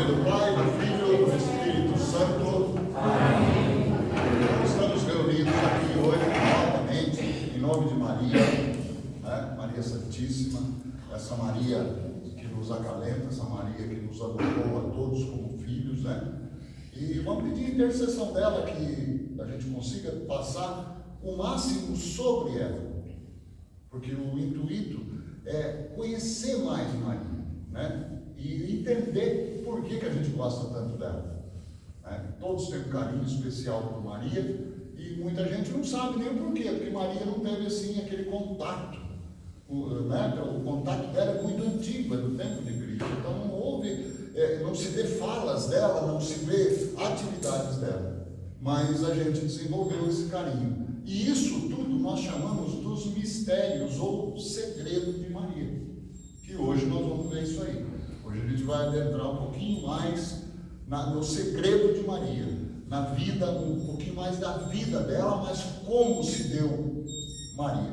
do Pai, do Filho e do Espírito Santo. Amém. Estamos reunidos aqui hoje novamente em nome de Maria, né? Maria Santíssima, essa Maria que nos acalenta, essa Maria que nos adotou a todos como filhos, né? E vamos pedir a intercessão dela, que a gente consiga passar o máximo sobre ela, porque o intuito é conhecer mais Maria, né? E entender por que a gente gosta tanto dela, né? Todos têm um carinho especial por Maria e muita gente não sabe nem o porquê, porque Maria não teve assim aquele contato, né? O contato dela é muito antigo, é do tempo de Cristo, então não houve, não se vê falas dela, não se vê atividades dela, mas a gente desenvolveu esse carinho. E isso tudo nós chamamos dos mistérios ou segredo de Maria, que hoje nós vamos ver isso aí. Hoje a gente vai adentrar um pouquinho mais no segredo de Maria, na vida, um pouquinho mais da vida dela, mas como se deu Maria,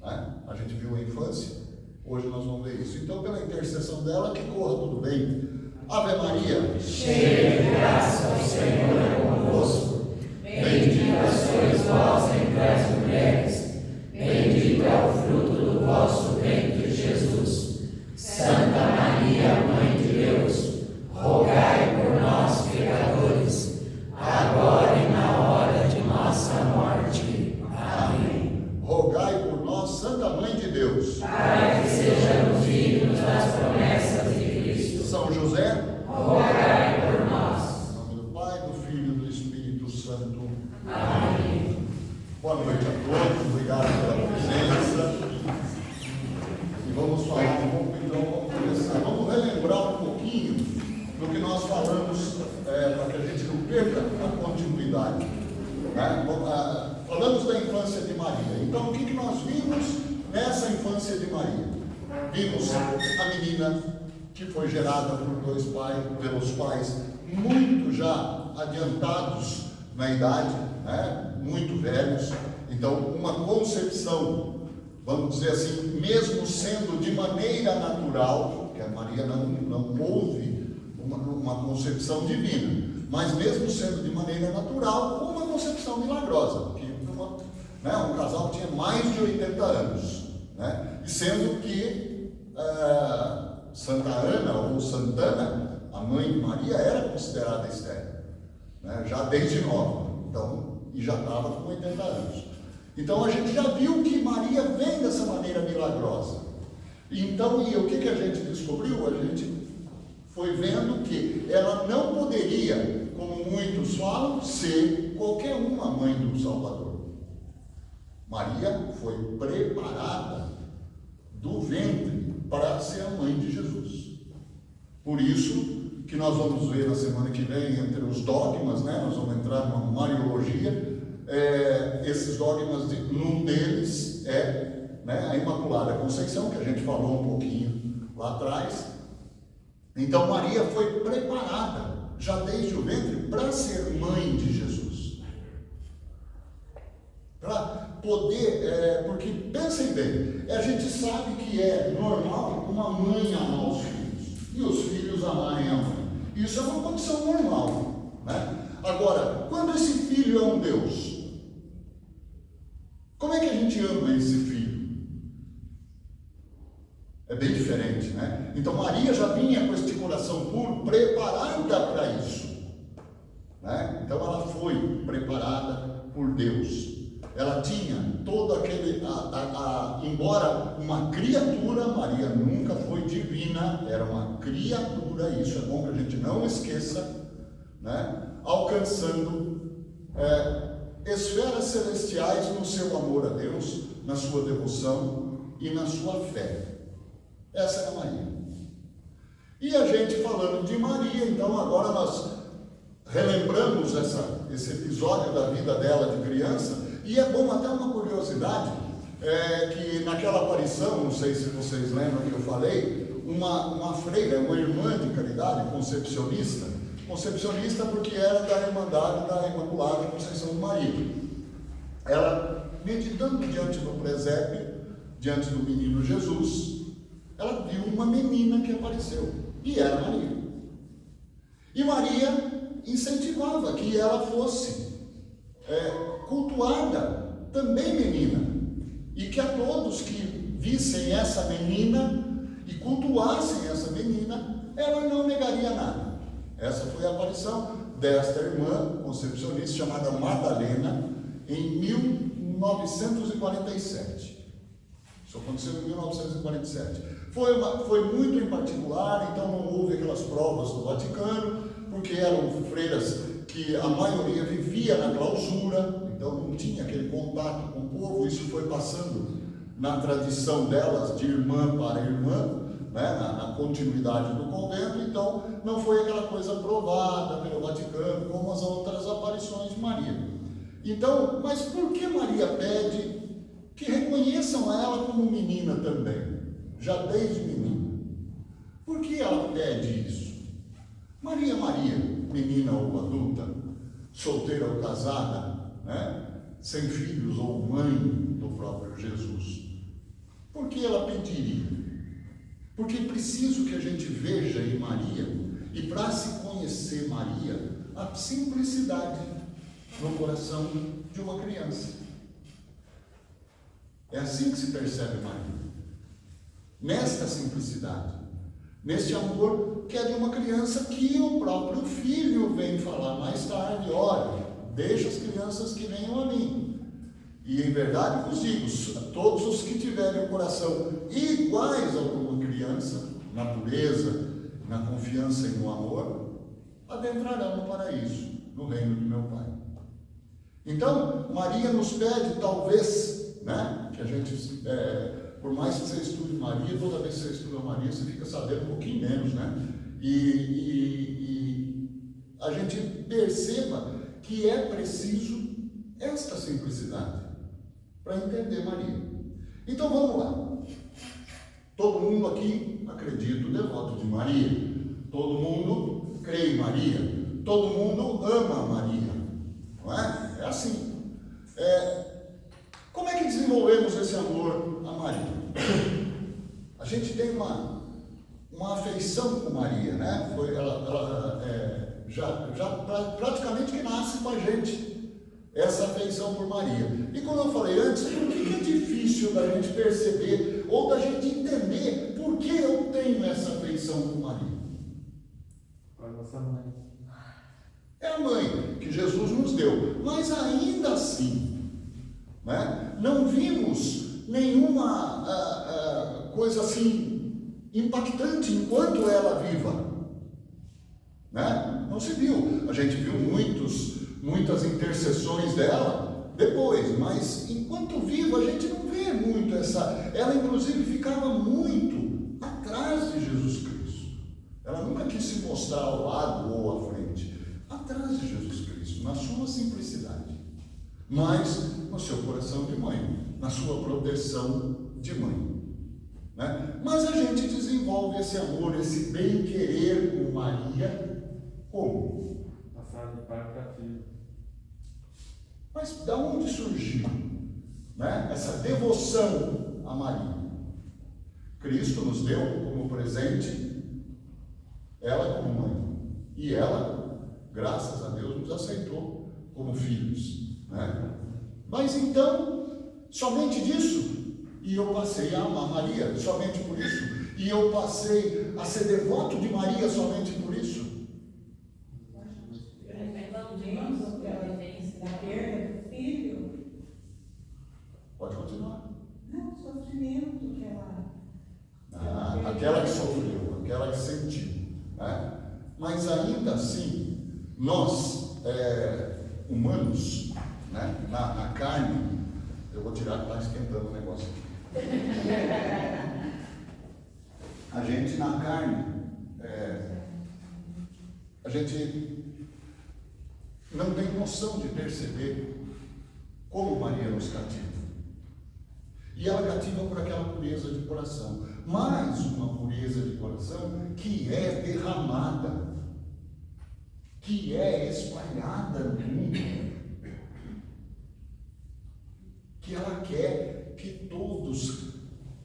né? A gente viu a infância, hoje nós vamos ver isso. Então, pela intercessão dela, que corra tudo bem. Ave Maria, cheia de graça, o Senhor é convosco. Bendita sois vós entre as mulheres, bendito é o fruto do vosso ventre, Jesus. Santa Maria, Mãe de Deus, rogai por nós, pecadores, agora e na hora de nossa morte. Amém. Rogai por nós, Santa Mãe de Deus, para que sejamos dignos das promessas de Cristo. São José, rogai por nós. Em nome do Pai, do Filho e do Espírito Santo. Amém. Boa noite a todos, obrigado pela presença. E vamos falar um pouco, então, vamos começar. Vamos relembrar um pouquinho do que nós falamos, para que a gente não perca a continuidade, né? Falamos da infância de Maria. Então, o que nós vimos nessa infância de Maria? Vimos a menina que foi gerada pelos pais muito já adiantados na idade, né? Muito velhos. Então, uma concepção, vamos dizer assim, mesmo sendo de maneira natural, porque a Maria não houve uma concepção divina, mas mesmo sendo de maneira natural, uma concepção milagrosa, porque um casal tinha mais de 80 anos, né? E sendo que Santa Ana ou Santana, a mãe de Maria, era considerada estéril, né? Já desde nova, então, e já estava com 80 anos. Então a gente já viu que Maria vem dessa maneira milagrosa. Então, e o que a gente descobriu? A gente foi vendo que ela não poderia, como muitos falam, ser qualquer uma mãe do Salvador. Maria foi preparada do ventre para ser a mãe de Jesus. Por isso que nós vamos ver na semana que vem, entre os dogmas, né? Nós vamos entrar numa Mariologia. Esses dogmas, num deles né, a Imaculada Conceição, que a gente falou um pouquinho lá atrás. Então Maria foi preparada já desde o ventre para ser mãe de Jesus, para poder, porque pensem bem, a gente sabe que é normal uma mãe amar os filhos e os filhos amarem a mãe. Isso é uma condição normal, né? Agora, quando esse filho é um Deus, como é que a gente ama esse filho? É bem diferente, né? Então Maria já vinha com este coração puro, preparada para isso, né? Então ela foi preparada por Deus. Ela tinha todo aquele, embora uma criatura, Maria nunca foi divina, era uma criatura, isso é bom que a gente não esqueça, né? Alcançando esferas celestiais no seu amor a Deus, na sua devoção e na sua fé. Essa era Maria. E a gente falando de Maria, então agora nós relembramos esse episódio da vida dela de criança, e é bom até uma curiosidade, que naquela aparição, não sei se vocês lembram que eu falei, uma freira, uma irmã de caridade, concepcionista porque era da Irmandade da Imaculada Conceição de Maria. Ela, meditando diante do presépio, diante do menino Jesus, ela viu uma menina que apareceu, e era Maria. E Maria incentivava que ela fosse cultuada também menina, e que a todos que vissem essa menina e cultuassem essa menina, ela não negaria nada. Essa foi a aparição desta irmã concepcionista chamada Madalena em 1947. Isso aconteceu em 1947. Foi muito em particular, então não houve aquelas provas do Vaticano, porque eram freiras que a maioria vivia na clausura, então não tinha aquele contato com o povo. Isso foi passando na tradição delas, de irmã para irmã, né, na continuidade do convento. Então não foi aquela coisa provada pelo Vaticano como as outras aparições de Maria. Então, mas por que Maria pede que reconheçam ela como menina também, já desde menina? Por que ela pede isso? Maria, menina ou adulta, solteira ou casada, né, sem filhos ou mãe do próprio Jesus. Por que ela pediria? Porque é preciso que a gente veja em Maria, e para se conhecer Maria, a simplicidade no coração de uma criança. É assim que se percebe Maria. Nesta simplicidade, neste amor que é de uma criança, que o próprio filho vem falar mais tarde: olha, deixa as crianças que venham a mim. E em verdade vos digo, todos os que tiverem o coração iguais ao de uma criança, na pureza, na confiança e no amor, adentrarão no paraíso, no reino de meu Pai. Então, Maria nos pede, talvez, né, que a gente, por mais que você estude Maria, toda vez que você estuda Maria, você fica sabendo um pouquinho menos, né? E a gente perceba que é preciso esta simplicidade para entender Maria. Então vamos lá. Todo mundo aqui, acredito, devoto de Maria. Todo mundo crê em Maria. Todo mundo ama Maria. Não é? É assim. Como é que desenvolvemos esse amor a Maria? A gente tem uma afeição com Maria, né? Ela praticamente que nasce com a gente, essa afeição por Maria. E como eu falei antes, por que é difícil da gente perceber ou da gente entender por que eu tenho essa afeição por Maria? Para nossa mãe. É a mãe que Jesus nos deu, mas ainda assim, né, não vimos nenhuma coisa assim impactante enquanto ela viva, né? Não se viu. A gente viu muitas intercessões dela depois, mas enquanto viva a gente não vê muito essa. Ela inclusive ficava muito atrás de Jesus Cristo. Ela nunca quis se mostrar ao lado ou à frente, atrás de Jesus Cristo, na sua simplicidade, mas no seu coração de mãe, na sua proteção de mãe, né? Mas a gente desenvolve esse amor, esse bem-querer com Maria, como? Passar de pai para filho. Mas de onde surgiu, né, essa devoção a Maria? Cristo nos deu como presente ela como mãe, e ela, graças a Deus, nos aceitou como filhos, né? Mas então, somente disso, e eu passei a amar Maria somente por isso, e eu passei a ser devoto de Maria somente por isso. Da perda do filho. Pode continuar. Não, o sofrimento que ela. Aquela que sofreu, aquela que sentiu, né? Mas ainda assim, nós, humanos, né, na carne, eu vou tirar que está esquentando o negócio aqui. A gente na carne, a gente não tem noção de perceber como Maria nos cativa. E ela cativa por aquela pureza de coração. Mais uma pureza de coração que é derramada, que é espalhada no mundo. ela quer que todos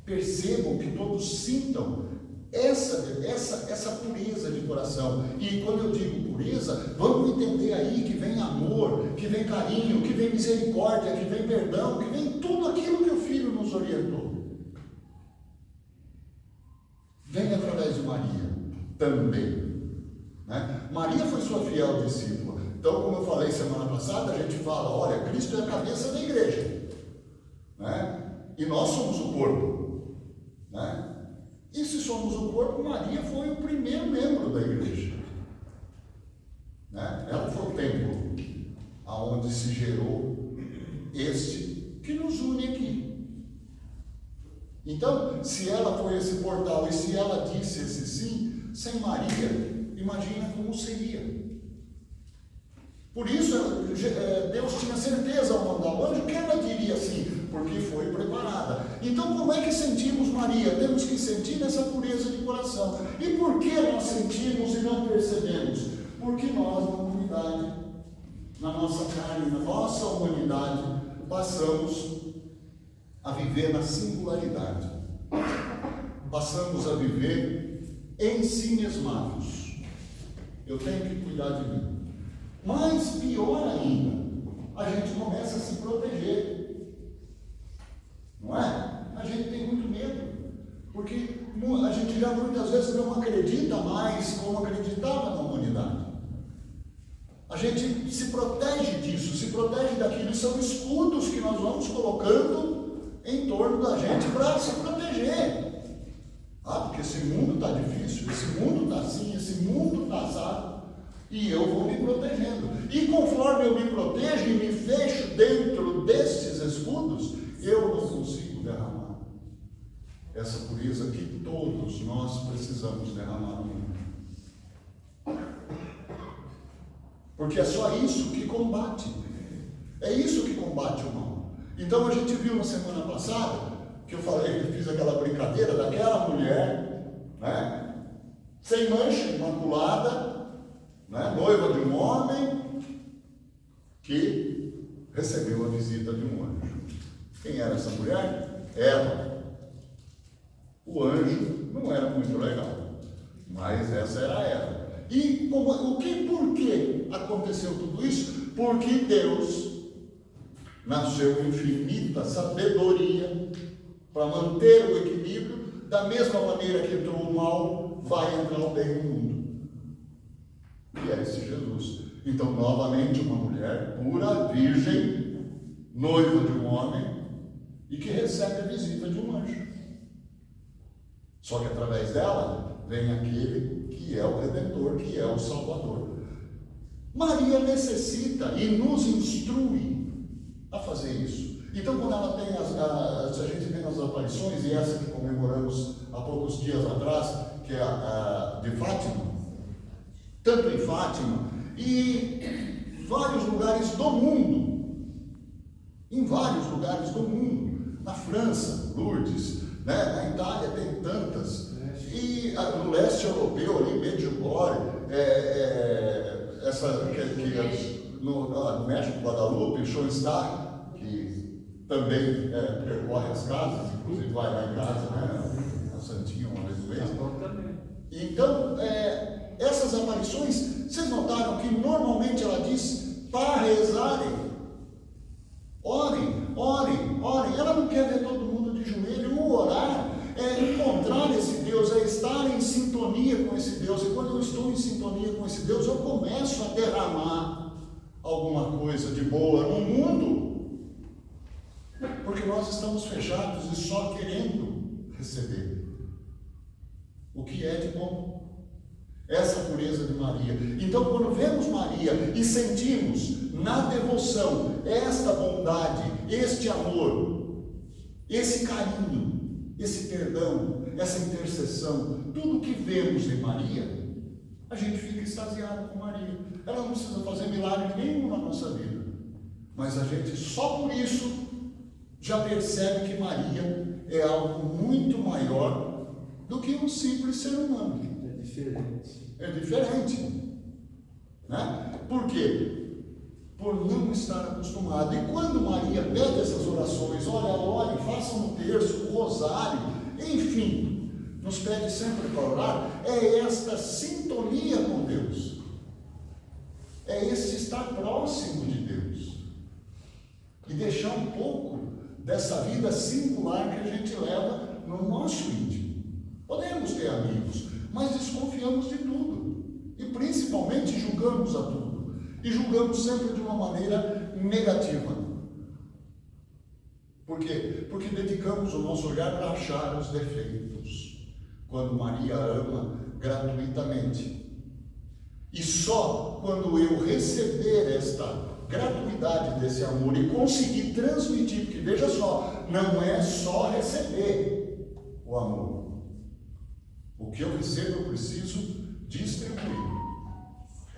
percebam, que todos sintam essa pureza de coração. E quando eu digo pureza, vamos entender aí que vem amor, que vem carinho, que vem misericórdia, que vem perdão, que vem tudo aquilo que o Filho nos orientou. Vem através de Maria também, né? Maria foi sua fiel discípula. Então, como eu falei semana passada, a gente fala, olha, Cristo é a cabeça da igreja, né? E nós somos o corpo, né? E se somos o corpo, Maria foi o primeiro membro da igreja, né? Ela foi o templo aonde se gerou este que nos une aqui. Então, se ela foi esse portal e se ela disse esse sim, sem Maria, imagina como seria. Por isso, Deus tinha certeza ao mandar o anjo que ela diria sim, porque foi preparada. Então, como é que sentimos Maria? Temos que sentir essa pureza de coração. E por que nós sentimos e não percebemos? Porque nós, na humanidade, na nossa carne, na nossa humanidade, passamos a viver na singularidade. Passamos a viver em si mesmados. Eu tenho que cuidar de mim. Mas pior ainda, a gente começa a se proteger. Não é? A gente tem muito medo. Porque a gente já muitas vezes não acredita mais como acreditava na humanidade. A gente se protege disso, se protege daquilo. São escudos que nós vamos colocando em torno da gente para se proteger. Porque esse mundo está difícil, esse mundo está assim, esse mundo está assado, e eu vou me protegendo. E conforme eu me protejo e me fecho dentro destes escudos, eu não consigo derramar essa pureza que todos nós precisamos derramar no mundo. Porque é só isso que combate. É isso que combate o mal. Então a gente viu na semana passada, que eu falei, eu fiz aquela brincadeira daquela mulher, né, sem mancha, imaculada, né, noiva de um homem, que recebeu a visita de um anjo. Quem era essa mulher? Eva. O anjo não era muito legal, mas essa era Eva. E por que aconteceu tudo isso? Porque Deus, na sua infinita sabedoria, para manter o equilíbrio, da mesma maneira que entrou o mal, vai entrar o bem no mundo. E é esse Jesus. Então, novamente, uma mulher pura, virgem, noiva de um homem, e que recebe a visita de um anjo. Só que através dela, vem aquele que é o Redentor, que é o Salvador. Maria necessita e nos instrui a fazer isso. Então, quando ela tem se a gente vê nas aparições, e essa que comemoramos há poucos dias atrás, que é a de Fátima, tanto em Fátima e vários lugares do mundo, em vários lugares do mundo, na França, Lourdes, né? Na Itália tem tantas, e no leste europeu, ali, Medjugorje, no México, Guadalupe, Schoenstatt, que também percorre as casas, inclusive vai lá em casa, né? A Santinha uma vez no mês. Então, essas aparições, vocês notaram que normalmente ela diz para rezarem, orem, orem, orem. Ela não quer ver todo mundo de joelho. O orar é encontrar esse Deus, é estar em sintonia com esse Deus. E quando eu estou em sintonia com esse Deus, eu começo a derramar alguma coisa de boa no mundo, porque nós estamos fechados e só querendo receber o que é de bom. Essa pureza de Maria. Então, quando vemos Maria e sentimos na devoção esta bondade, este amor, esse carinho, esse perdão, essa intercessão, tudo que vemos em Maria, a gente fica extasiado com Maria. Ela não precisa fazer milagre nenhum na nossa vida, mas a gente só por isso já percebe que Maria é algo muito maior do que um simples ser humano. É diferente, né? Por quê? Por não estar acostumado. E quando Maria pede essas orações, olha, ore, façam um terço, um rosário, enfim, nos pede sempre para orar, é esta sintonia com Deus. É esse estar próximo de Deus. E deixar um pouco dessa vida singular que a gente leva no nosso íntimo. Podemos ter amigos, mas desconfiamos de tudo. E principalmente julgamos a tudo. E julgamos sempre de uma maneira negativa. Por quê? Porque dedicamos o nosso olhar para achar os defeitos. Quando Maria ama gratuitamente. E só quando eu receber esta gratuidade desse amor e conseguir transmitir, porque veja só, não é só receber o amor. O que eu recebo eu preciso distribuir.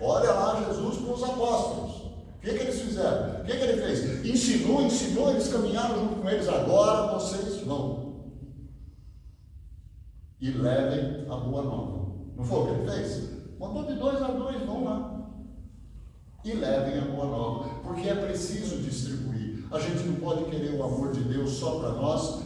Olha lá Jesus com os apóstolos. O que eles fizeram? O que ele fez? Ensinou, eles caminharam junto com eles. Agora vocês vão e levem a boa nova. Não foi o que ele fez? Mandou de 2 a 2, vão lá e levem a boa nova, porque é preciso distribuir. A gente não pode querer o amor de Deus só para nós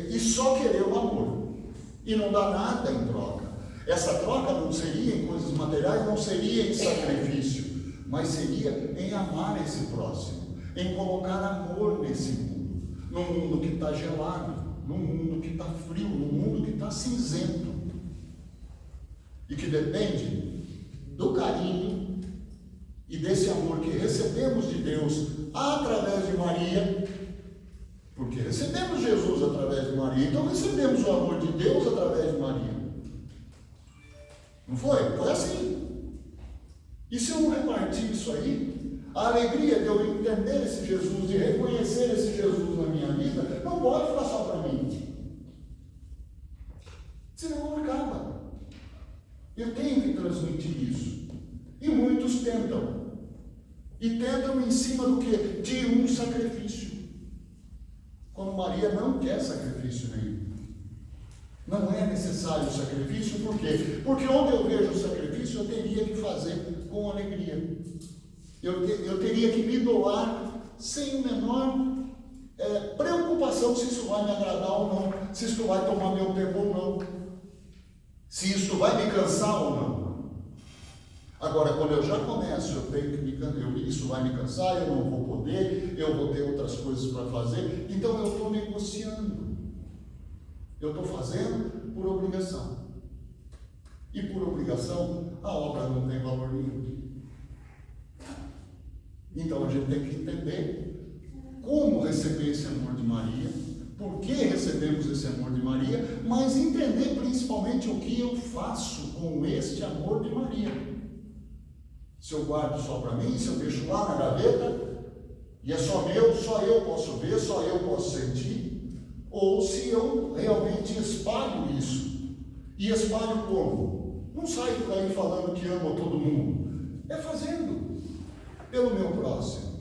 e só querer o amor e não dar nada em troca. Essa troca não seria em coisas materiais, não seria em sacrifício, mas seria em amar esse próximo, em colocar amor nesse mundo, num mundo que está gelado, num mundo que está frio, num mundo que está cinzento e que depende do carinho e desse amor que recebemos de Deus através de Maria, porque recebemos Jesus através de Maria, então recebemos o amor de Deus através de Maria. Não foi? Foi assim. E se eu não repartir isso aí, a alegria de eu entender esse Jesus, de reconhecer esse Jesus na minha vida, não pode ficar só para mim. Senão não acaba. Eu tenho que transmitir isso. E muitos tentam. E tentam em cima do quê? De um sacrifício. Quando Maria não quer sacrifício nenhum. Não é necessário sacrifício, por quê? Porque onde eu vejo o sacrifício, eu teria que fazer com alegria. Eu teria que me doar sem menor preocupação se isso vai me agradar ou não, se isso vai tomar meu tempo ou não, se isso vai me cansar ou não. Agora, quando eu já começo, eu tenho que isso vai me cansar, eu não vou poder, eu vou ter outras coisas para fazer, então eu estou negociando. Eu estou fazendo por obrigação. E por obrigação, a obra não tem valor nenhum. Então a gente tem que entender como receber esse amor de Maria, por que recebemos esse amor de Maria, mas entender principalmente o que eu faço com este amor de Maria. Se eu guardo só para mim, se eu deixo lá na gaveta, e é só meu, só eu posso ver, só eu posso sentir, ou se eu realmente espalho isso. E espalho como? Não saio por aí falando que amo a todo mundo. É fazendo pelo meu próximo.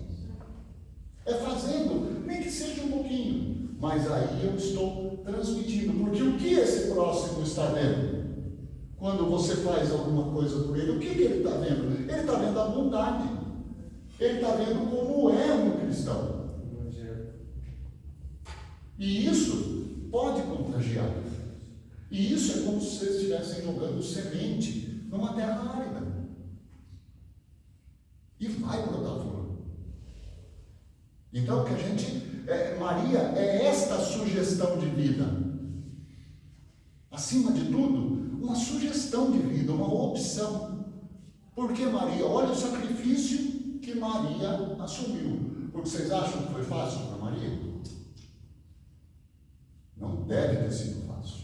É fazendo, nem que seja um pouquinho. Mas aí eu estou transmitindo. Porque o que esse próximo está vendo? Quando você faz alguma coisa por ele, o que ele está vendo? Ele está vendo a bondade. Ele está vendo como é um cristão. E isso pode contagiar. E isso é como se vocês estivessem jogando semente numa terra árida. E vai brotar flor. Então, que a gente... Maria é esta sugestão de vida. Acima de tudo, uma sugestão de vida, uma opção. Porque Maria, olha o sacrifício que Maria assumiu. Porque vocês acham que foi fácil para Maria? Não deve ter sido fácil.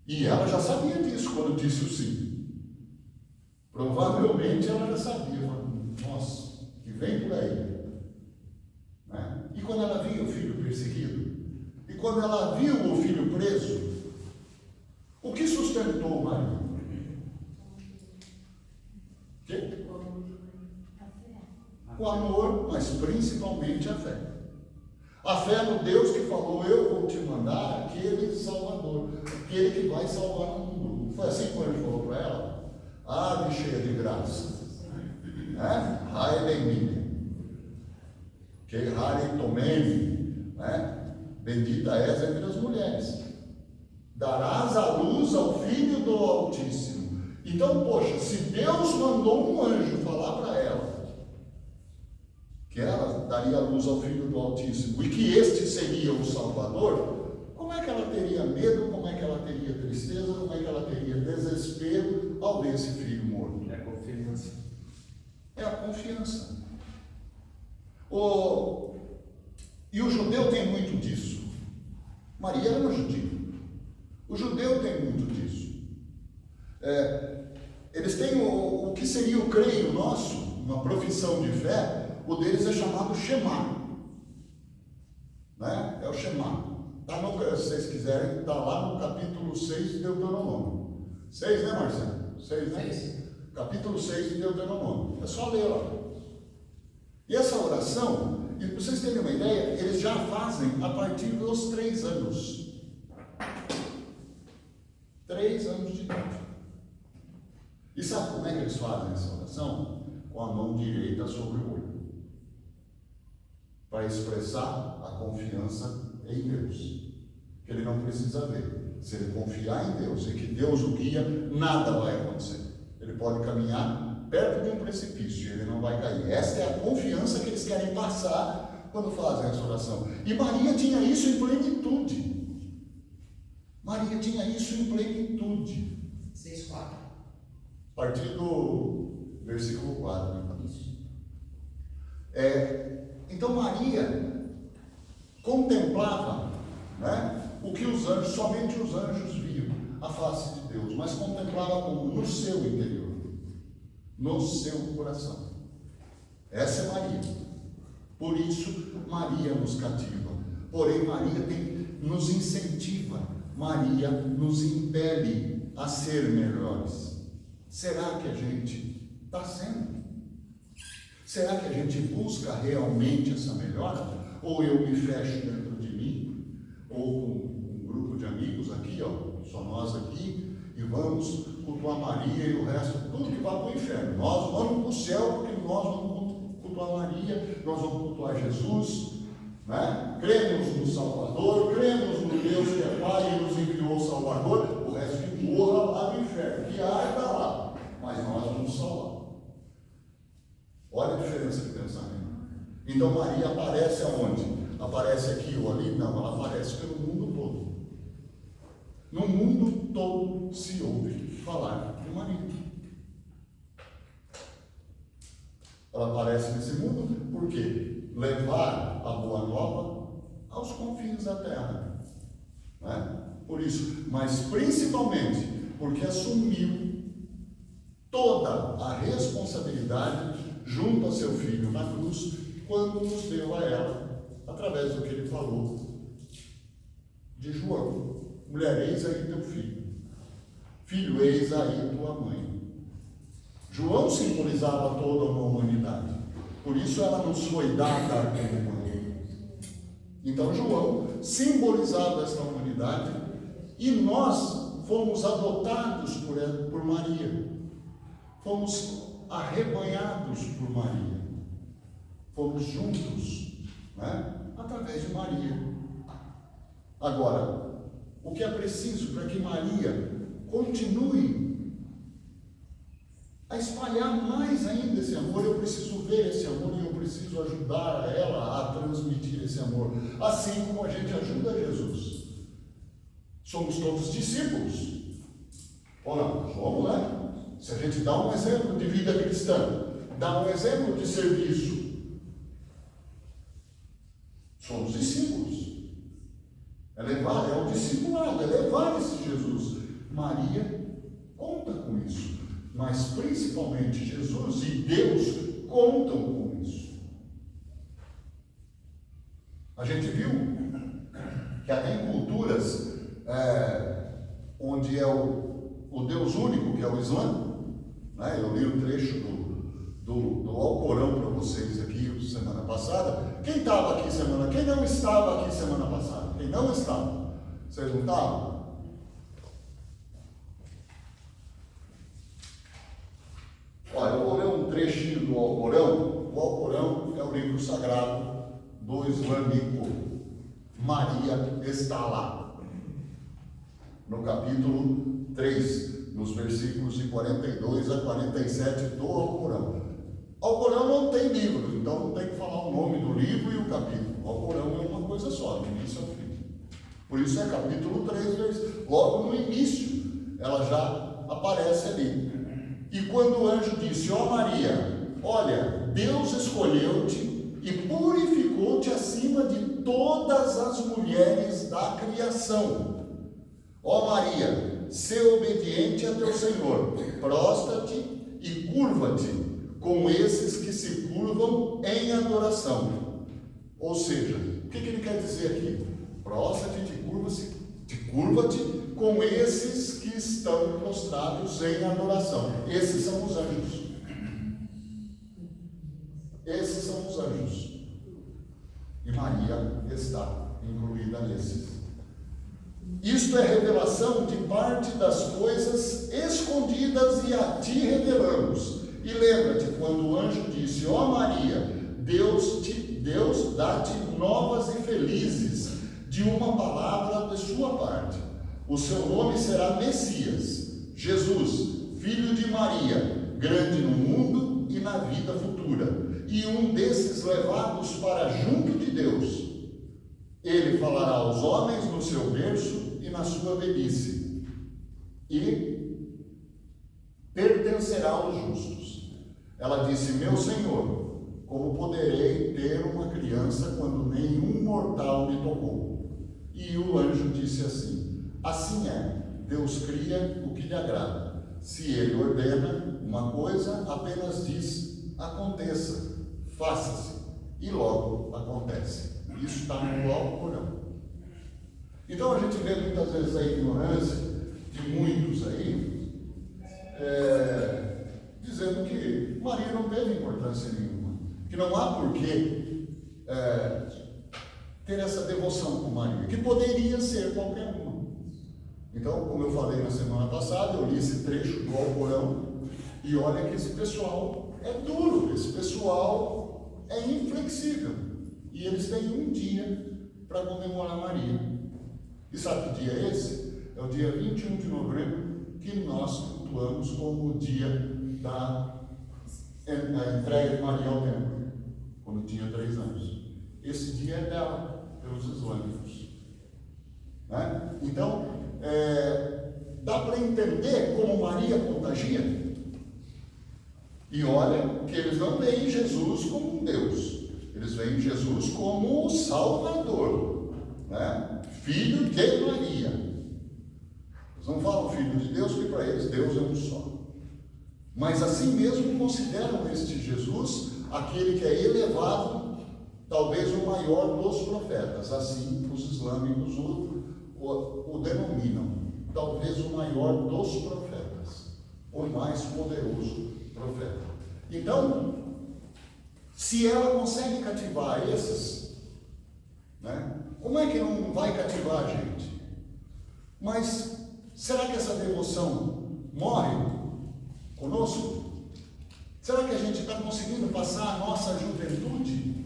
E ela já sabia disso quando disse o sim. Provavelmente ela já sabia. Nossa, que vem por aí. Né? E quando ela viu o filho perseguido, e quando ela viu o filho preso, o que sustentou Maria? O quê? O amor, mas principalmente a fé. A fé no Deus que falou, eu vou te mandar aquele Salvador, aquele que vai salvar o mundo. Foi assim que o anjo falou para ela? Ave cheia de graça. Né? Rai bem-vinda. Que rare tomene. Né? Bendita és entre as mulheres. darás à luz ao Filho do Altíssimo. Então, poxa, se Deus mandou um anjo falar para ela que ela daria à luz ao Filho do Altíssimo e que este seria o Salvador, como é que ela teria medo, como é que ela teria tristeza, como é que ela teria desespero ao ver esse filho morto? É a confiança. É a confiança. E o judeu tem muito disso. Maria era uma judia. O judeu tem muito disso. Eles têm o que seria o creio nosso, uma profissão de fé. O deles é chamado Shema, né? É o Shema. Se vocês quiserem, está lá no capítulo 6 de Deuteronômio. 6, né, Marcelo? 6, né? 6. Capítulo 6 de Deuteronômio. É só ler lá. E essa oração, e para vocês terem uma ideia, eles já fazem a partir dos 3 anos. 3 anos de idade. E sabe como é que eles fazem essa oração? Com a mão direita sobre o olho, para expressar a confiança em Deus, que ele não precisa ver. Se ele confiar em Deus e que Deus o guia, nada vai acontecer. Ele pode caminhar perto de um precipício e ele não vai cair. Esta é a confiança que eles querem passar quando fazem essa oração. E Maria tinha isso em plenitude. Maria tinha isso em plenitude. 6:4. A partir do versículo 4. Então Maria contemplava, né, o que somente os anjos viam, a face de Deus, mas contemplava como no seu interior, no seu coração. Essa é Maria. Por isso Maria nos cativa. Porém Maria nos incentiva, Maria nos impele a ser melhores. Será que a gente está sendo? Será que a gente busca realmente essa melhora? Ou eu me fecho dentro de mim, ou com um grupo de amigos aqui, ó, só nós aqui, e vamos cultuar Maria e o resto, tudo que vai para o inferno. Nós vamos para o céu porque nós vamos cultuar Maria, nós vamos cultuar Jesus, né? Cremos no Salvador, cremos no Deus que é Pai e nos enviou o Salvador, o resto que morra lá no inferno, que arda lá, mas nós vamos salvar. Olha a diferença de pensamento. Então Maria aparece aonde? Aparece aqui ou ali? Não, ela aparece pelo mundo todo. No mundo todo se ouve falar de Maria. Ela aparece nesse mundo por quê? Levar a boa nova aos confins da terra, né? Por isso, mas principalmente porque assumiu toda a responsabilidade junto a seu filho na cruz, quando nos deu a ela, através do que ele falou de João: mulher, eis aí teu filho, filho, eis aí tua mãe. João simbolizava toda uma humanidade, por isso ela nos foi dada como mãe. Então João simbolizava esta humanidade e nós fomos adotados por Maria, fomos arrebanhados por Maria, fomos juntos, né, através de Maria. Agora, o que é preciso para que Maria continue a espalhar mais ainda esse amor? Eu preciso ver esse amor e eu preciso ajudar ela a transmitir esse amor, assim como a gente ajuda Jesus. Somos todos discípulos, ou não? Somos, né? Se a gente dá um exemplo de vida cristã, dá um exemplo de serviço, somos discípulos. É o discipulado, é levar esse Jesus. Maria conta com isso, mas principalmente Jesus e Deus contam com isso. A gente viu que até em culturas onde é o Deus único, que é o Islã, né? Eu li um trecho do Alcorão para vocês aqui semana passada. Quem estava aqui quem não estava aqui semana passada? Quem não estava? Vocês não estavam? Olha, eu vou ler um trechinho do Alcorão. O Alcorão é o livro sagrado do islâmico. Maria está lá. no capítulo 3, nos versículos de 42 a 47 do Alcorão. Alcorão não tem livro, então não tem que falar o nome do livro e o capítulo. O Alcorão é uma coisa só, do início ao fim. Por isso é capítulo 3, logo no início, ela já aparece ali. E quando o anjo disse: ó Maria, olha, Deus escolheu-te e purificou-te acima de todas as mulheres da criação. Ó Maria, sê obediente a teu Senhor, prostra-te e curva-te, com esses que se curvam em adoração. Ou seja, o que ele quer dizer aqui? Prostra-te, curva-te com esses que estão prostrados em adoração. Esses são os anjos. Esses são os anjos. E Maria está incluída nesses. Isto é revelação de parte das coisas escondidas e a ti revelamos. E lembra-te quando o anjo disse: ó Maria, Deus dá-te novas e felizes de uma palavra de sua parte. O seu nome será Messias, Jesus, filho de Maria, grande no mundo e na vida futura, e um desses levados para junto de Deus. Ele falará aos homens no seu berço e na sua velhice, e pertencerá aos justos. Ela disse: meu Senhor, como poderei ter uma criança quando nenhum mortal me tocou? E o anjo disse assim: assim é, Deus cria o que lhe agrada. Se ele ordena uma coisa, apenas diz: aconteça, faça-se, e logo acontece. Isso está no Alcorão. Então a gente vê muitas vezes a ignorância de muitos aí, dizendo que Maria não teve importância nenhuma, que não há porquê ter essa devoção com Maria, que poderia ser qualquer uma. Então, como eu falei na semana passada, eu li esse trecho do Alcorão, e olha que esse pessoal é duro, esse pessoal é inflexível, e eles têm um dia para comemorar Maria. E sabe que dia é esse? É o dia 21 de novembro, que nós cultuamos como o dia da entrega de Maria ao templo, quando tinha 3 anos. Esse dia é dela, pelos islâmicos. Né? Então, dá para entender como Maria contagia. E olha que eles não veem Jesus como um Deus, eles veem Jesus como o Salvador, né? Filho de Maria. Eles não falam filho de Deus, porque para eles Deus é um só. Mas assim mesmo consideram este Jesus aquele que é elevado, talvez o maior dos profetas. Assim os islâmicos o denominam, talvez o maior dos profetas, o mais poderoso profeta. Então, se ela consegue cativar esses, né, como é que não vai cativar a gente? Mas será que essa devoção morre conosco? Será que a gente está conseguindo passar a nossa juventude,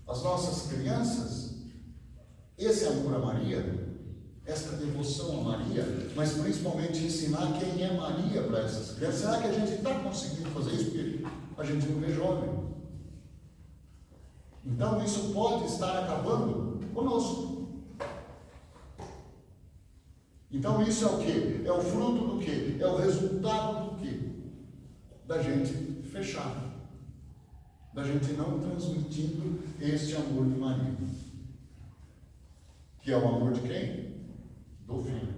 as nossas crianças, esse amor a Maria, esta devoção a Maria, mas principalmente ensinar quem é Maria para essas crianças? Será que a gente está conseguindo fazer isso? Porque a gente não é jovem. Então isso pode estar acabando conosco. Então isso é o quê? É o fruto do quê? É o resultado do quê? Da gente fechar, da gente não transmitindo este amor de Maria, que é o amor de quem? Do Filho.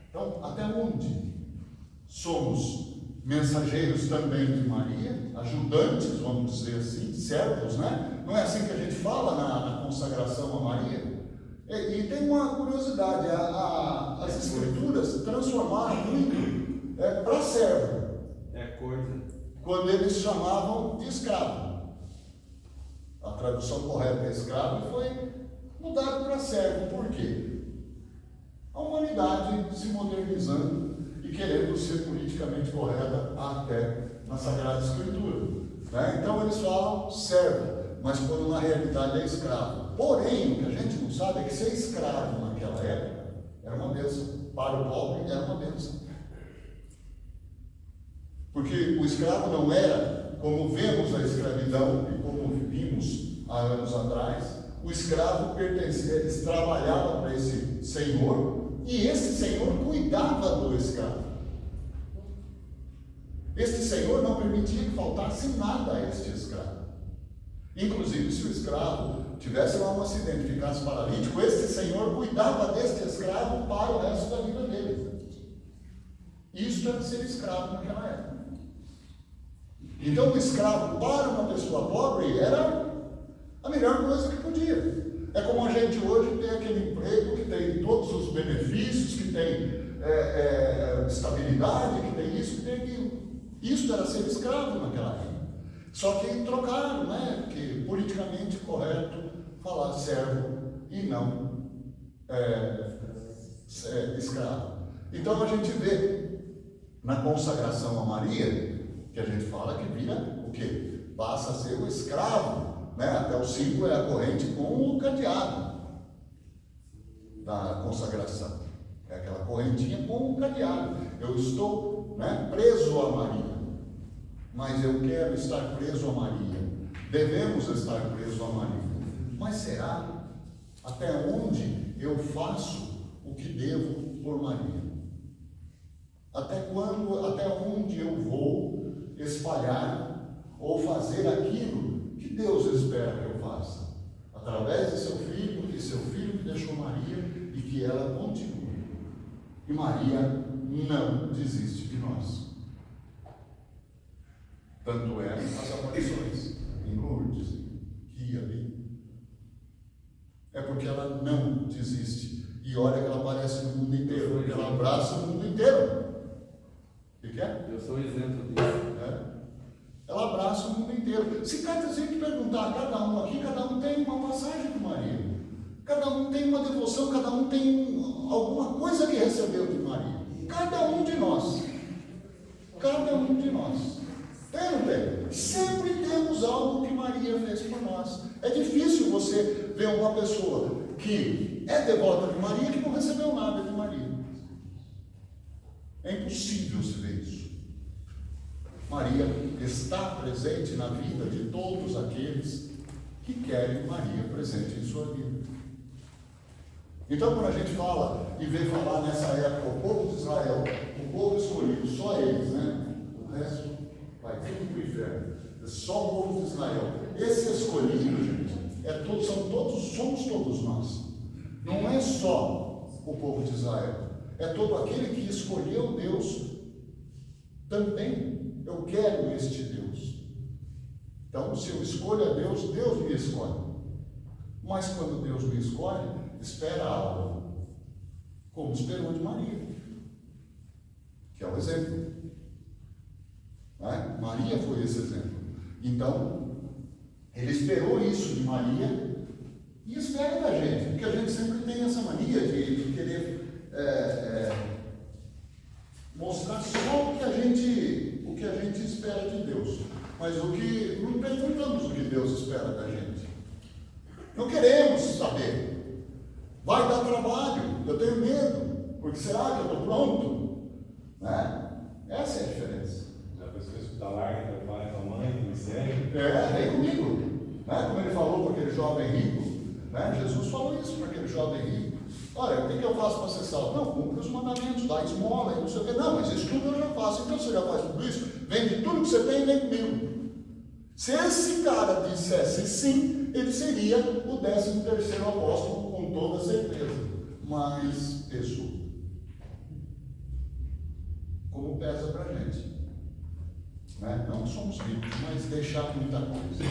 Então, até onde somos mensageiros também de Maria, ajudantes, vamos dizer assim, servos, né? Não é assim que a gente fala na consagração a Maria? E tem uma curiosidade, as escrituras transformaram muito para servo. É coisa. Quando eles chamavam de escravo. A tradução correta é escravo, foi mudado para servo. Por quê? A humanidade se modernizando e querendo ser politicamente correta até na Sagrada Escritura. Né? Então eles falam servo, mas quando na realidade é escravo. Porém, o que a gente não sabe sabe é que ser escravo naquela época era uma bênção. Para o pobre era uma bênção. Porque o escravo não era, como vemos a escravidão e como vimos há anos atrás, o escravo pertencia, ele trabalhava para esse senhor e esse senhor cuidava do escravo. Este senhor não permitia que faltasse nada a este escravo. Inclusive, se o escravo tivesse lá um acidente e ficasse paralítico, este senhor cuidava deste escravo para o resto da vida dele. Isso era ser escravo naquela época. Então, o escravo para uma pessoa pobre era a melhor coisa que podia. É como a gente hoje tem aquele emprego que tem todos os benefícios, que tem estabilidade, que tem isso, que tem aquilo. Isso era ser escravo naquela época. Só que trocaram, né? Porque politicamente correto falar servo e não escravo. Então a gente vê na consagração a Maria, que a gente fala que vira o quê? Passa a ser o escravo, né? Até o símbolo é a corrente com o cadeado da consagração. É aquela correntinha com o cadeado. Eu estou, né, preso a Maria, mas eu quero estar preso a Maria. Devemos estar presos a Maria. Mas será até onde eu faço o que devo por Maria? Até quando, até onde eu vou espalhar ou fazer aquilo que Deus espera que eu faça? Através de seu filho, e seu filho que deixou Maria e que ela continue. E Maria não desiste de nós. Tanto é as aparições em Lourdes, que ali. É porque ela não desiste. E olha que ela aparece no mundo inteiro, porque ela abraça o mundo inteiro. O que é? Eu sou isento disso. Ela abraça o mundo inteiro. Se cada gente perguntar a cada um aqui, cada um tem uma passagem com Maria. Cada um tem uma devoção, cada um tem alguma coisa que recebeu de Maria. Cada um de nós. Cada um de nós. Tem ou não tem? Sempre temos algo que Maria fez por nós. É difícil você ver uma pessoa que é devota de Maria que não recebeu nada de Maria. É impossível se ver isso. Maria está presente na vida de todos aqueles que querem Maria presente em sua vida. Então, quando a gente fala e vê falar nessa época o povo de Israel, o povo escolhido, só eles, né? O resto vai tudo para o inferno. É só o povo de Israel. Esse escolhido, gente, somos todos nós. Não é só o povo de Israel. É todo aquele que escolheu Deus também. Eu quero este Deus. Então, se eu escolho a Deus, Deus me escolhe. Mas quando Deus me escolhe, espera algo, como esperou de Maria, que é o exemplo. Né? Maria foi esse exemplo. Então, ele esperou isso de Maria e espera da gente, porque a gente sempre tem essa mania de querer mostrar só o que a gente espera de Deus, mas não perguntamos o que Deus espera da gente. Não queremos saber. Vai dar trabalho, eu tenho medo, porque será que eu estou pronto? Né? Essa é a diferença. Já pensou escutar larga teu pai, tua mãe, miséria? Vem comigo. Né? Como ele falou para aquele jovem rico, né? Jesus falou isso para aquele jovem rico. Olha, o que eu faço para ser salvo? Não, cumpre os mandamentos, dá esmola e não sei o quê. Não, mas isso tudo eu já faço. Então você já faz tudo isso? Vende tudo que você tem e vem comigo. Se esse cara dissesse sim, ele seria o 13º apóstolo, com toda certeza. Mas pesou. Como pesa para a gente. Né? Não somos ricos, mas deixar muita coisa.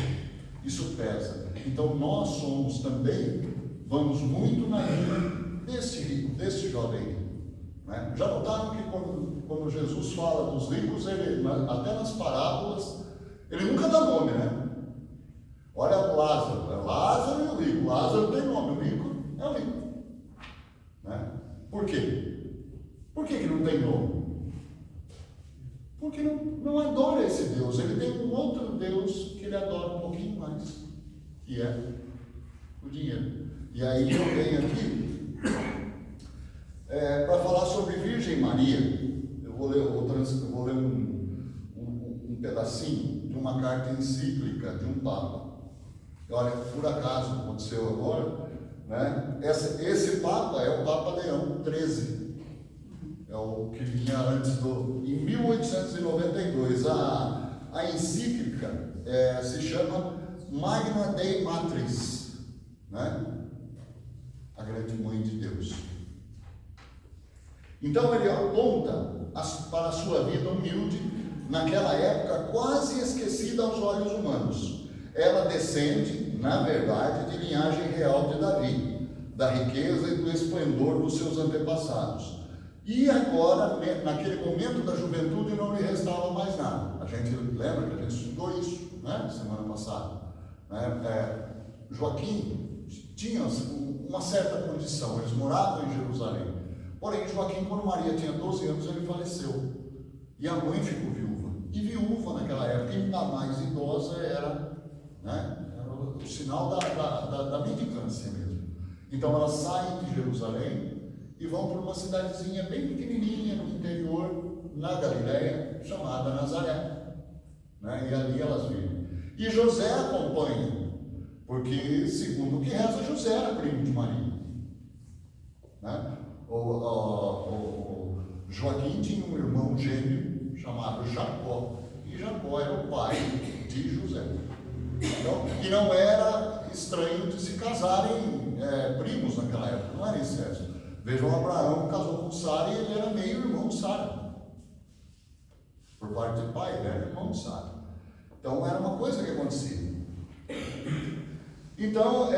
Isso pesa. Então nós somos também, vamos muito na linha deste rico, deste jovem rico. Né? Já notaram que quando Jesus fala dos ricos, ele, até nas parábolas, ele nunca dá nome, né? Olha o Lázaro, é Lázaro e o rico. Lázaro tem nome, o rico é o rico. Né? Por quê? Por que não tem nome? Porque não adora esse Deus. Ele tem um outro Deus que ele adora um pouquinho mais, que é o dinheiro. E aí eu venho aqui para falar sobre Virgem Maria. Eu vou ler um pedacinho de uma carta encíclica de um Papa. Olha, por acaso aconteceu agora, né? Esse Papa é o Papa Leão XIII, é o que vinha antes em 1892. A encíclica se chama Magna Dei Matris, né? A grande mãe de Deus. Então ele aponta para a sua vida humilde, naquela época quase esquecida aos olhos humanos. Ela descende, na verdade, de linhagem real de Davi, da riqueza e do esplendor dos seus antepassados. E agora, naquele momento da juventude, não lhe restava mais nada. A gente lembra que a gente estudou isso, né, semana passada. Joaquim tinha uma certa condição, eles moravam em Jerusalém. Porém, Joaquim, quando Maria tinha 12 anos, ele faleceu. E a mãe ficou viúva. E viúva naquela época, ainda mais idosa, era o sinal da mendicância mesmo. Então elas saem de Jerusalém e vão para uma cidadezinha bem pequenininha no interior, na Galileia, chamada Nazaré. E ali elas vivem. E José acompanha, porque, segundo o que reza, José era primo de Maria. O Joaquim tinha um irmão gêmeo chamado Jacó, e Jacó era o pai de José. Então, e não era estranho de se casarem primos naquela época, não era incesto. Vejam, Abraão casou com Sara e ele era meio irmão de Sara. Por parte de pai, ele era irmão de Sara. Então era uma coisa que acontecia. Então,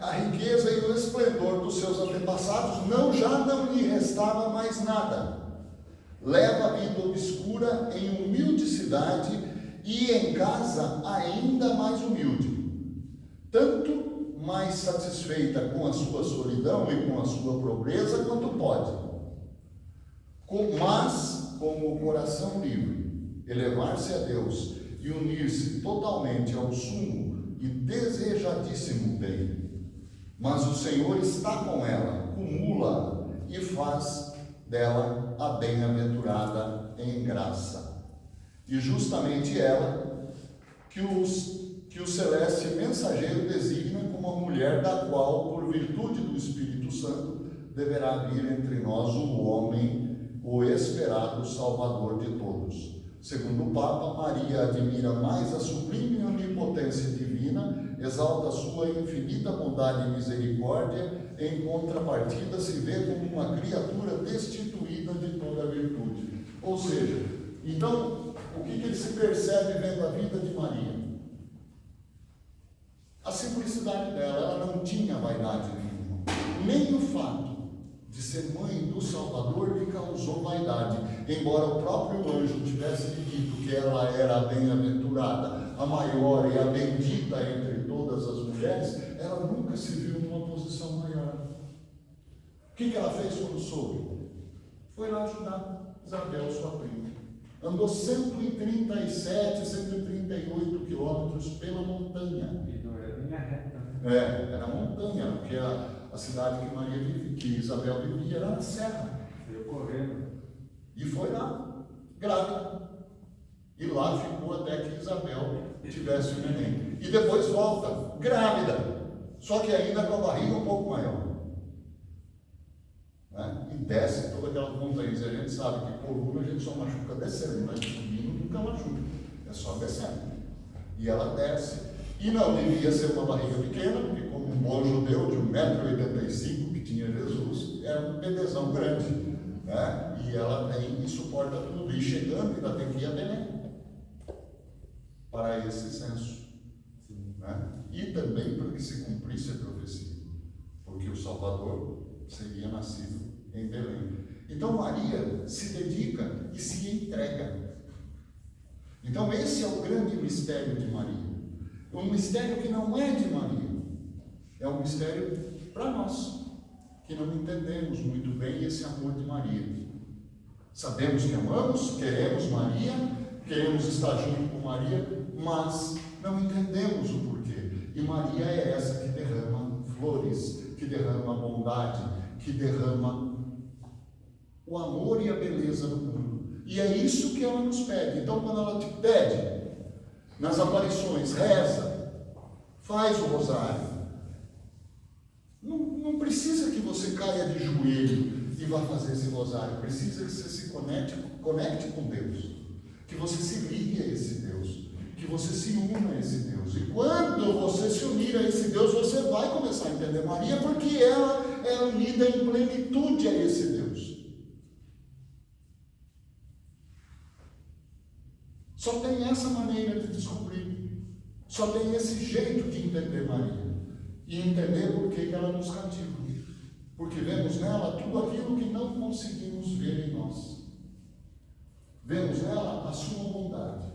a riqueza e o esplendor dos seus antepassados já não lhe restava mais nada. Leva a vida obscura em humilde cidade e em casa ainda mais humilde. Tanto mais satisfeita com a sua solidão e com a sua pobreza quanto pode. Mas, com o coração livre, elevar-se a Deus e unir-se totalmente ao sumo e desejadíssimo bem. Mas o Senhor está com ela, cumula e faz dela a bem-aventurada em graça. E justamente ela que o celeste mensageiro designa como a mulher da qual, por virtude do Espírito Santo, deverá vir entre nós o homem, o esperado Salvador de todos. Segundo o Papa, Maria admira mais a sublime onipotência divina, exalta sua infinita bondade e misericórdia, em contrapartida se vê como uma criatura destituída de toda virtude. Ou seja, então, o que ele se percebe vendo a vida de Maria? A simplicidade dela, ela não tinha vaidade nenhuma. Nem o fato de ser mãe do Salvador lhe causou vaidade, embora o próprio anjo tivesse lhe dito que ela era a bem-aventurada, a maior e a bendita entre todas as mulheres, ela nunca se viu numa posição maior. O que ela fez quando soube? Foi lá ajudar Isabel, sua prima. Andou 137, 138 quilômetros pela montanha. E não era linha reta, né? Era montanha, porque a cidade que Maria que Isabel vivia era na serra. Veio correndo. E foi lá, grávida. E lá ficou até que Isabel tivesse o neném. E depois volta, grávida. Só que ainda com a barriga um pouco maior. E desce toda aquela montanha. E a gente sabe que coluna a gente só machuca descendo, mas subindo nunca machuca. É só descendo. E ela desce. E não devia ser uma barriga pequena, porque como um bom judeu de 1,85 m que tinha Jesus, era um bebezão grande. E ela vem e suporta tudo. E chegando, ainda tem que ir a Belém para esse censo. E também para que se cumprisse a profecia, porque o Salvador seria nascido em Belém. Então Maria se dedica e se entrega. Então esse é o grande mistério de Maria. Um mistério que não é de Maria, é um mistério para nós, que não entendemos muito bem esse amor de Maria. Sabemos que amamos, queremos Maria, queremos estar junto com Maria, mas não entendemos o porquê. E Maria é essa que derrama flores que derrama a bondade, que derrama o amor e a beleza no mundo. E é isso que ela nos pede. Então, quando ela te pede, nas aparições, reza, faz o rosário, não precisa que você caia de joelho e vá fazer esse rosário. Precisa que você se conecte com Deus, que você se ligue a esse Deus, que você se una a esse Deus. E quando você se unir a esse Deus, você vai começar a entender Maria, porque ela é unida em plenitude a esse Deus. Só tem essa maneira de descobrir, só tem esse jeito de entender Maria e entender por que ela nos cativa, porque vemos nela tudo aquilo que não conseguimos ver em nós. Vemos nela a sua bondade,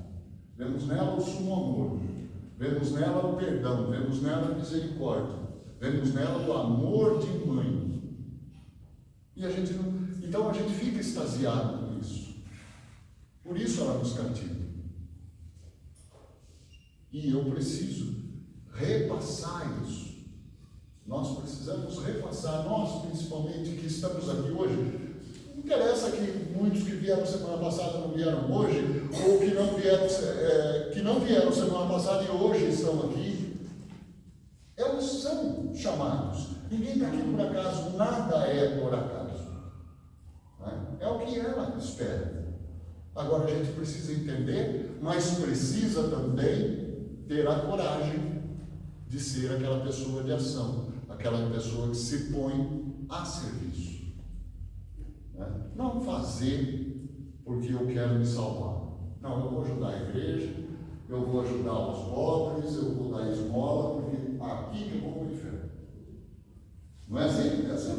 vemos nela o sumo amor, vemos nela o perdão, vemos nela a misericórdia, vemos nela o amor de mãe. E então a gente fica extasiado com isso. Por isso ela nos cativa. E eu preciso repassar isso. Nós precisamos repassar, nós principalmente que estamos aqui hoje. Não interessa que muitos que vieram semana passada não vieram hoje, ou que não vieram semana passada e hoje estão aqui. Elas são chamados. Ninguém está aqui por acaso, nada é por acaso. É o que ela espera. Agora a gente precisa entender, mas precisa também ter a coragem de ser aquela pessoa de ação, aquela pessoa que se põe a serviço. Não fazer porque eu quero me salvar. Não, eu vou ajudar a igreja, eu vou ajudar os pobres, eu vou dar esmola, porque aqui que eu vou para o inferno. Não é assim? É assim.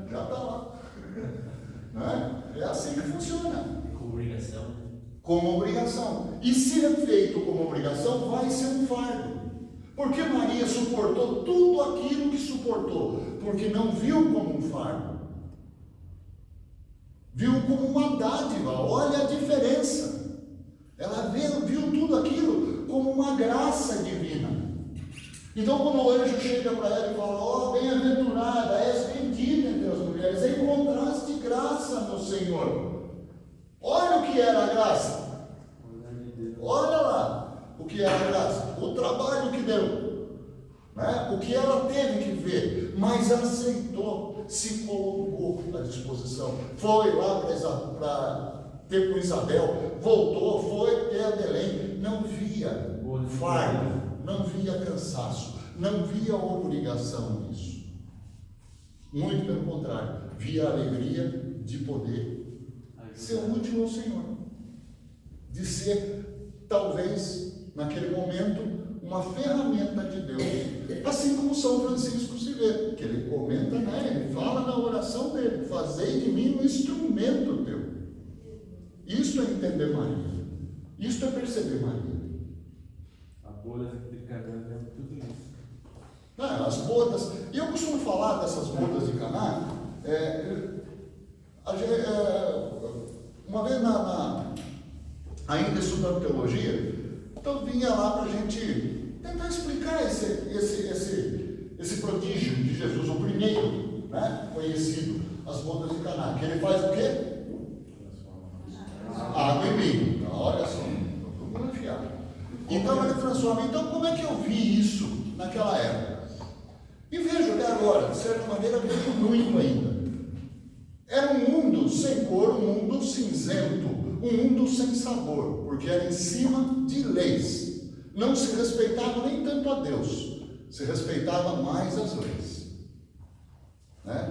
Já está lá. Não é? É assim que funciona. Como obrigação. Como obrigação. E se é feito como obrigação, vai ser um fardo. Porque Maria suportou tudo aquilo que suportou, porque não viu como um fardo. Viu como uma dádiva. Olha a diferença. Ela viu tudo aquilo como uma graça divina. Então, quando o anjo chega para ela e fala: ó, bem-aventurada, és bendita entre as mulheres, encontraste graça no Senhor. Olha o que era a graça. Olha lá o que era a graça. O trabalho que deu, o que ela teve que ver, mas aceitou, se colocou à disposição. Foi lá para ter com Isabel, voltou, foi ter a Belém. Não via fardo, não via cansaço, não via obrigação nisso. Muito pelo contrário, via a alegria de poder ser útil ao Senhor, de ser, talvez, naquele momento, uma ferramenta de Deus, assim como São Francisco se vê, que ele comenta, ele fala na oração dele: fazei de mim um instrumento teu. Isto é entender Maria, isto é perceber Maria. A boda de Caná é tudo isso. As bodas, e eu costumo falar dessas bodas de Caná, uma vez ainda estudando teologia, então vinha lá para a gente tentar explicar esse prodígio de Jesus, o primeiro, conhecido, as bodas de Caná, que ele faz o quê? Água em vinho. Olha só, todo mundo enfiado. Então ele transforma. Então, como é que eu vi isso naquela época? E vejo até agora, de certa maneira, vejo muito ainda. Era um mundo sem cor, um mundo cinzento, um mundo sem sabor, porque era em cima de leis. Não se respeitava nem tanto a Deus, se respeitava mais as leis.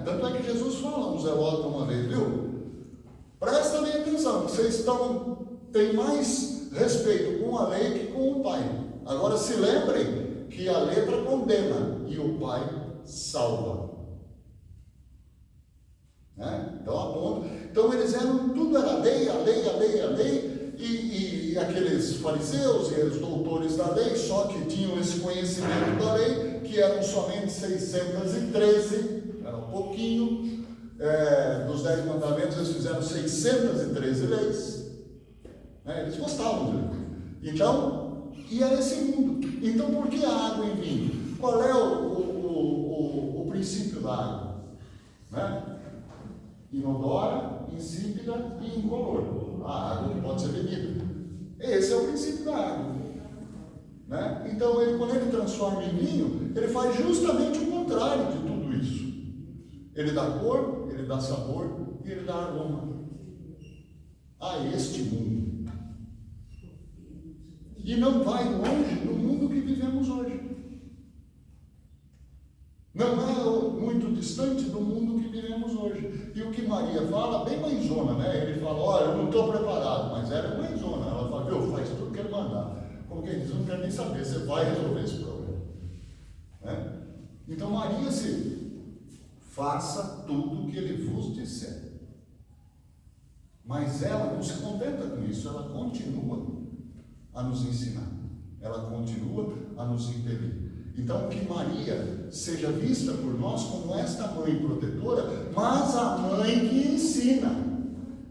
Tanto é que Jesus fala a um zelota uma vez, viu? Prestem bem atenção, vocês têm mais respeito com a lei que com o Pai. Agora se lembrem que a letra condena e o Pai salva. Então eles eram, tudo era lei, e aqueles fariseus e os doutores da lei, só que tinham esse conhecimento da lei, que eram somente 613, era um pouquinho, dos 10 mandamentos eles fizeram 613 leis, eles gostavam de. Então, e era esse mundo. Então por que a água em vinho? Qual é o princípio da água? Né? Inodora, insípida e incolor. A água que pode ser bebida. Esse é o princípio da água. Né? Então, quando ele transforma em vinho, ele faz justamente o contrário de tudo isso. Ele dá cor, ele dá sabor e ele dá aroma a este mundo. E não vai longe do mundo que vivemos hoje. Não é muito distante do mundo que vivemos hoje. E o que Maria fala, bem mãezona, né? Ele fala, olha, eu não estou preparado, mas ela é mãezona. Ela fala, viu, faz tudo que ele mandar. Como quem diz, eu não quero nem saber, você vai resolver esse problema. Né? Então Maria faça tudo o que ele vos disser. Mas ela não se contenta com isso, ela continua a nos ensinar. Ela continua a nos impelir. Então, que Maria seja vista por nós como esta mãe protetora, mas a mãe que ensina,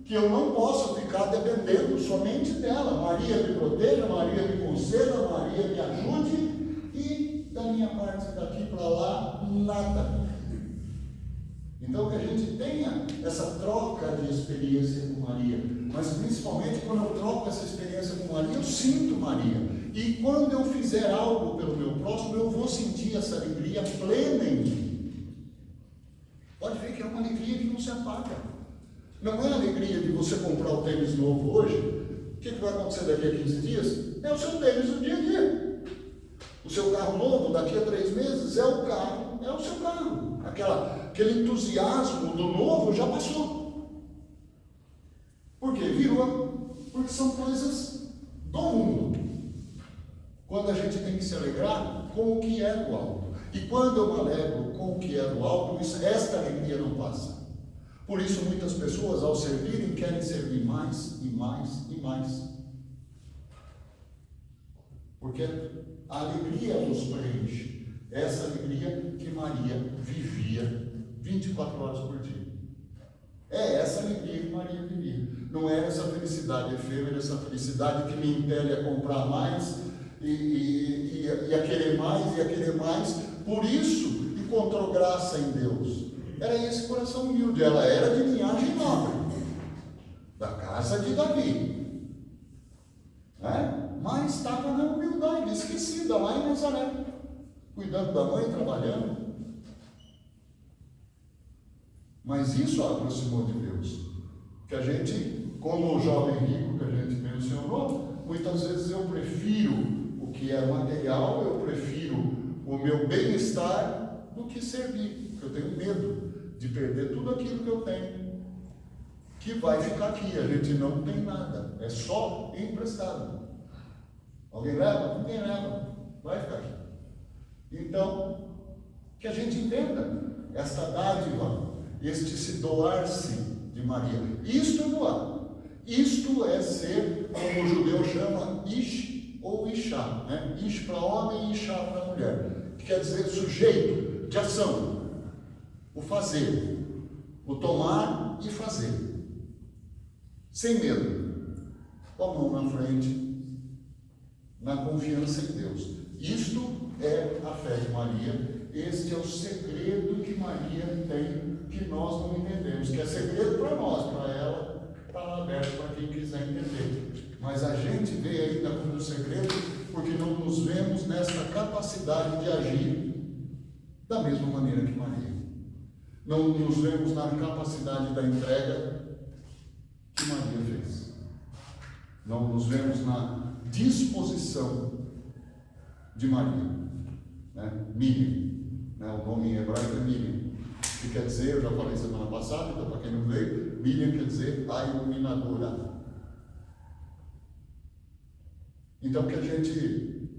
que eu não posso ficar dependendo somente dela. Maria me proteja, Maria me conceda, Maria me ajude, e da minha parte daqui para lá, nada. Então, que a gente tenha essa troca de experiência com Maria, mas principalmente quando eu troco essa experiência com Maria, eu sinto Maria. E quando eu fizer algo pelo meu próximo, eu vou sentir essa alegria plena em mim. Pode ver que é uma alegria que não se apaga. Não é a alegria de você comprar o tênis novo hoje. O que vai acontecer daqui a 15 dias? É o seu tênis do dia a dia. O seu carro novo, daqui a 3 meses, é o seu carro. Aquele entusiasmo do novo já passou. Por quê? Virou. Porque são coisas do mundo. Quando a gente tem que se alegrar com o que é do alto. E quando eu me alegro com o que é do alto, esta alegria não passa. Por isso, muitas pessoas, ao servirem, querem servir mais e mais e mais. Porque a alegria nos preenche. Essa alegria que Maria vivia 24 horas por dia. É essa alegria que Maria vivia. Não é essa felicidade efêmera, essa felicidade que me impele a comprar mais e a querer mais e a querer mais. Por isso, encontrou graça em Deus. Era esse coração humilde. Ela era de linhagem nobre, da casa de Davi. Né? Mas estava na humildade, esquecida lá em Nazaré, cuidando da mãe, trabalhando. Mas isso a aproximou de Deus. Que a gente, como o jovem rico que a gente mencionou, muitas vezes eu prefiro o que é material, eu prefiro o meu bem-estar do que servir. Porque eu tenho medo de perder tudo aquilo que eu tenho, que vai ficar aqui. A gente não tem nada, é só emprestado. Alguém leva? Ninguém leva, vai ficar aqui. Então, que a gente entenda esta dádiva, este se doar-se de Maria. Isto é doar. Isto é ser, como o judeu chama, ish ou ishá. Né? Ish para homem e ishá para mulher. Que quer dizer sujeito de ação. O fazer. O tomar e fazer. Sem medo. Com a mão na frente. Na confiança em Deus. Isto é a fé de Maria. Este é o segredo que Maria tem, que nós não entendemos, que é segredo para nós, para ela, está aberto para quem quiser entender. Mas a gente vê ainda como segredo, porque não nos vemos nessa capacidade de agir da mesma maneira que Maria. Não nos vemos na capacidade da entrega que Maria fez. Não nos vemos na disposição de Maria. Miriam. O nome em hebraico é Miriam, que quer dizer, eu já falei semana passada, então para quem não veio, Miriam quer dizer a iluminadora. Então que a gente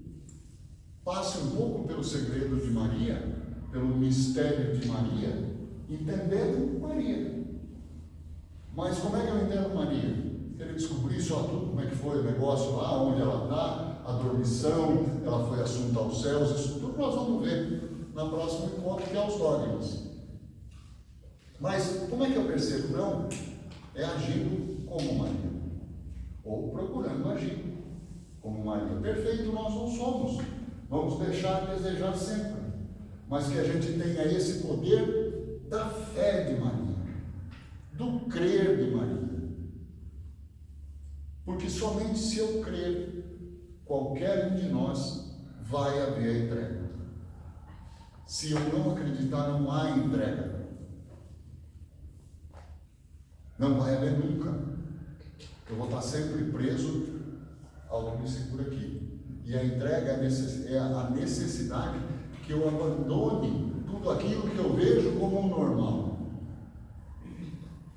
passe um pouco pelo segredo de Maria, pelo mistério de Maria, entendendo Maria. Mas como é que eu entendo Maria? Querer descobrir só tudo, como é que foi o negócio lá, onde ela está, a dormição, ela foi assunta aos céus, isso tudo nós vamos ver no próximo encontro, que é os dogmas. Mas como é que eu percebo? Não, é agindo como Maria, ou procurando agir como Maria. Perfeito nós não somos, vamos deixar a desejar sempre, mas que a gente tenha esse poder da fé de Maria, do crer de Maria. Porque somente se eu crer, qualquer um de nós vai haver a entrega. Se eu não acreditar, não há entrega. Não vai haver nunca. Eu vou estar sempre preso ao que me segura aqui. E a entrega é a necessidade que eu abandone tudo aquilo que eu vejo como normal.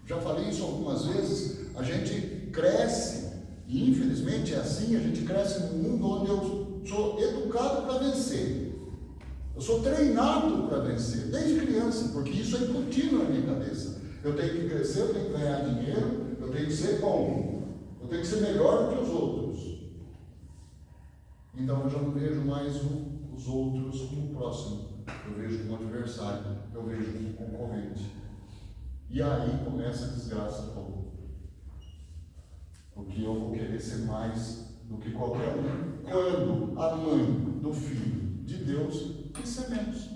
Já falei isso algumas vezes. A gente cresce, e infelizmente é assim, a gente cresce num mundo onde eu sou educado para vencer. Eu sou treinado para vencer, desde criança, porque isso é incutido na minha cabeça. Eu tenho que crescer, eu tenho que ganhar dinheiro, eu tenho que ser bom, eu tenho que ser melhor do que os outros. Então eu já não vejo mais os outros como próximo, eu vejo como adversário, eu vejo como concorrente. E aí começa a desgraça toda. Porque eu vou querer ser mais do que qualquer um. Quando a mãe do Filho de Deus quis ser menos.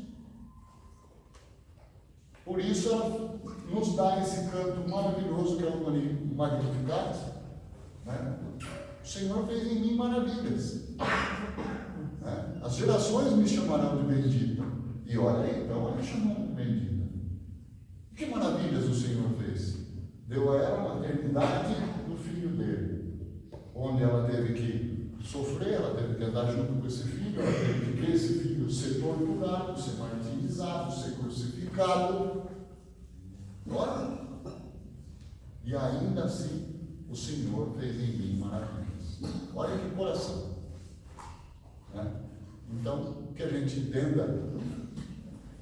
Por isso ela nos dá esse canto maravilhoso que é o Magnificat, né? O Senhor fez em mim maravilhas, né? As gerações me chamarão de bendita. E olha aí, então ela chamou de bendita. Que maravilhas o Senhor fez? Deu a ela a maternidade do Filho dele, onde ela teve que sofrer, ela teve que andar junto com esse filho, ela teve que ver esse filho ser torturado, ser martirizado, ser crucificado. Olha, e ainda assim o Senhor fez em mim maravilhas. Olha que coração, né? Então, que a gente entenda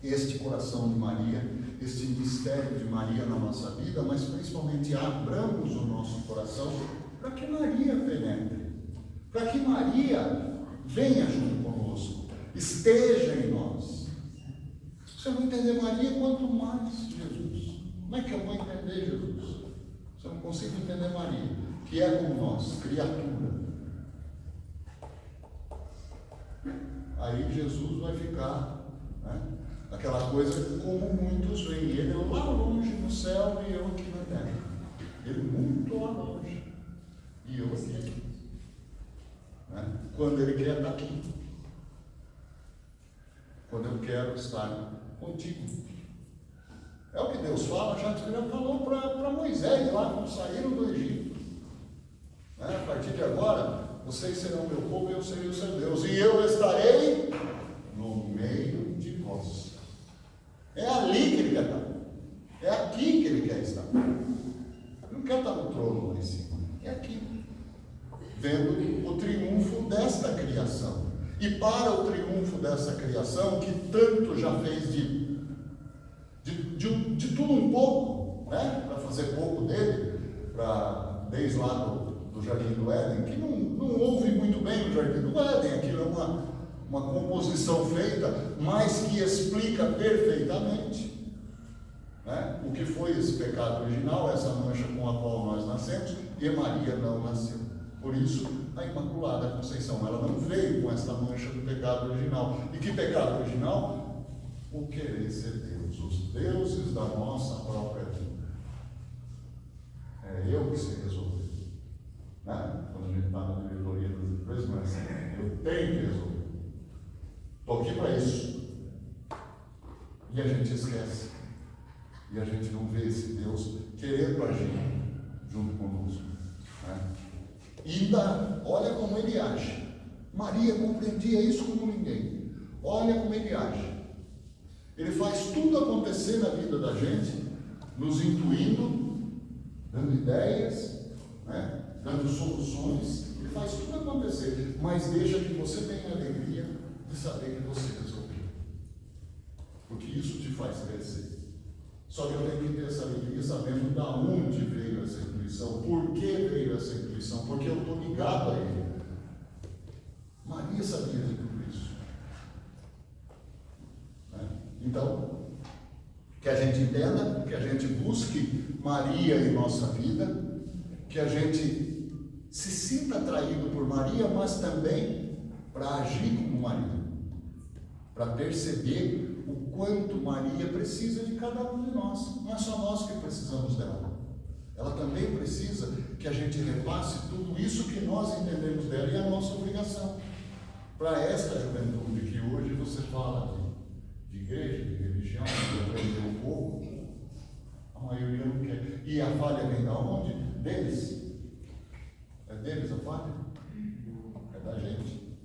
este coração de Maria, este mistério de Maria na nossa vida, mas principalmente abramos o nosso coração para que Maria penetre, para que Maria venha junto conosco, esteja em nós. Se eu não entender Maria, quanto mais Jesus. Como é que eu vou entender Jesus? Se eu não consigo entender Maria, que é como nós, criatura. Aí Jesus vai ficar, né, aquela coisa como muitos veem, ele lá longe no céu e eu aqui na terra. Ele muito lá longe e eu aqui. Né? Quando ele quer estar aqui. Quando eu quero estar contigo. É o que Deus fala, já falou para Moisés lá quando saíram do Egito. Né? A partir de agora, vocês serão meu povo e eu serei o seu Deus. E eu estarei no meio de vós. É ali que ele quer estar. É aqui que ele quer estar. Ele não quer estar no trono lá em cima. É aqui. Vendo o triunfo desta criação. E para o triunfo dessa criação, que tanto já fez de tudo um pouco, né? Para fazer pouco dele, desde lá do Jardim do Éden, que não ouve muito bem o Jardim do Éden, aquilo é uma composição feita, mas que explica perfeitamente, né, o que foi esse pecado original, essa mancha com a qual nós nascemos, e Maria não nasceu. Por isso, a Imaculada Conceição, ela não veio com essa mancha do pecado original. E que pecado original? O querer ser Deus, os deuses da nossa própria vida. É eu que sei resolver. Né? Quando a gente está na diretoria das empresas, não é assim, eu tenho que resolver. Estou aqui para isso. E a gente esquece. E a gente não vê esse Deus querendo agir junto conosco. Né? E ainda, olha como ele age. Maria compreendia isso como ninguém. Olha como ele age. Ele faz tudo acontecer na vida da gente, nos intuindo, dando ideias, né? Dando soluções. Ele faz tudo acontecer, mas deixa que você tenha a alegria de saber que você resolveu. Porque isso te faz crescer. Só que eu tenho que ter essa alegria sabendo de onde veio essa intuição, por que veio essa intuição, porque eu estou ligado a ele. Maria sabia de tudo isso. Né? Então, que a gente entenda, que a gente busque Maria em nossa vida, que a gente se sinta atraído por Maria, mas também para agir como Maria, para perceber o quanto Maria precisa de cada um de nós. Não é só nós que precisamos dela. Ela também precisa que a gente repasse tudo isso que nós entendemos dela e a nossa obrigação. Para esta juventude que hoje você fala de igreja, de religião, de aprender um pouco, a maioria não quer. E a falha vem da onde? Deles. É deles a falha? É da gente.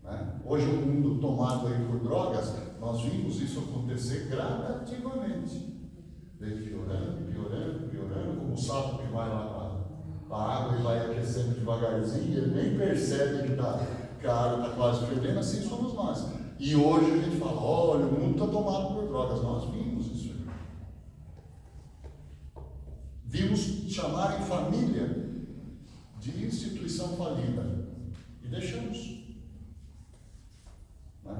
Né? Hoje o mundo tomado aí por drogas, nós vimos isso acontecer gradativamente. Vem piorando, piorando, piorando, como o sapo que vai lá para a água e vai aquecendo devagarzinho, ele nem percebe que a água está quase fervendo, assim somos nós. E hoje a gente fala, olha, o mundo está tomado por drogas. Nós vimos isso aí. Vimos chamarem família de instituição falida. E deixamos. Né?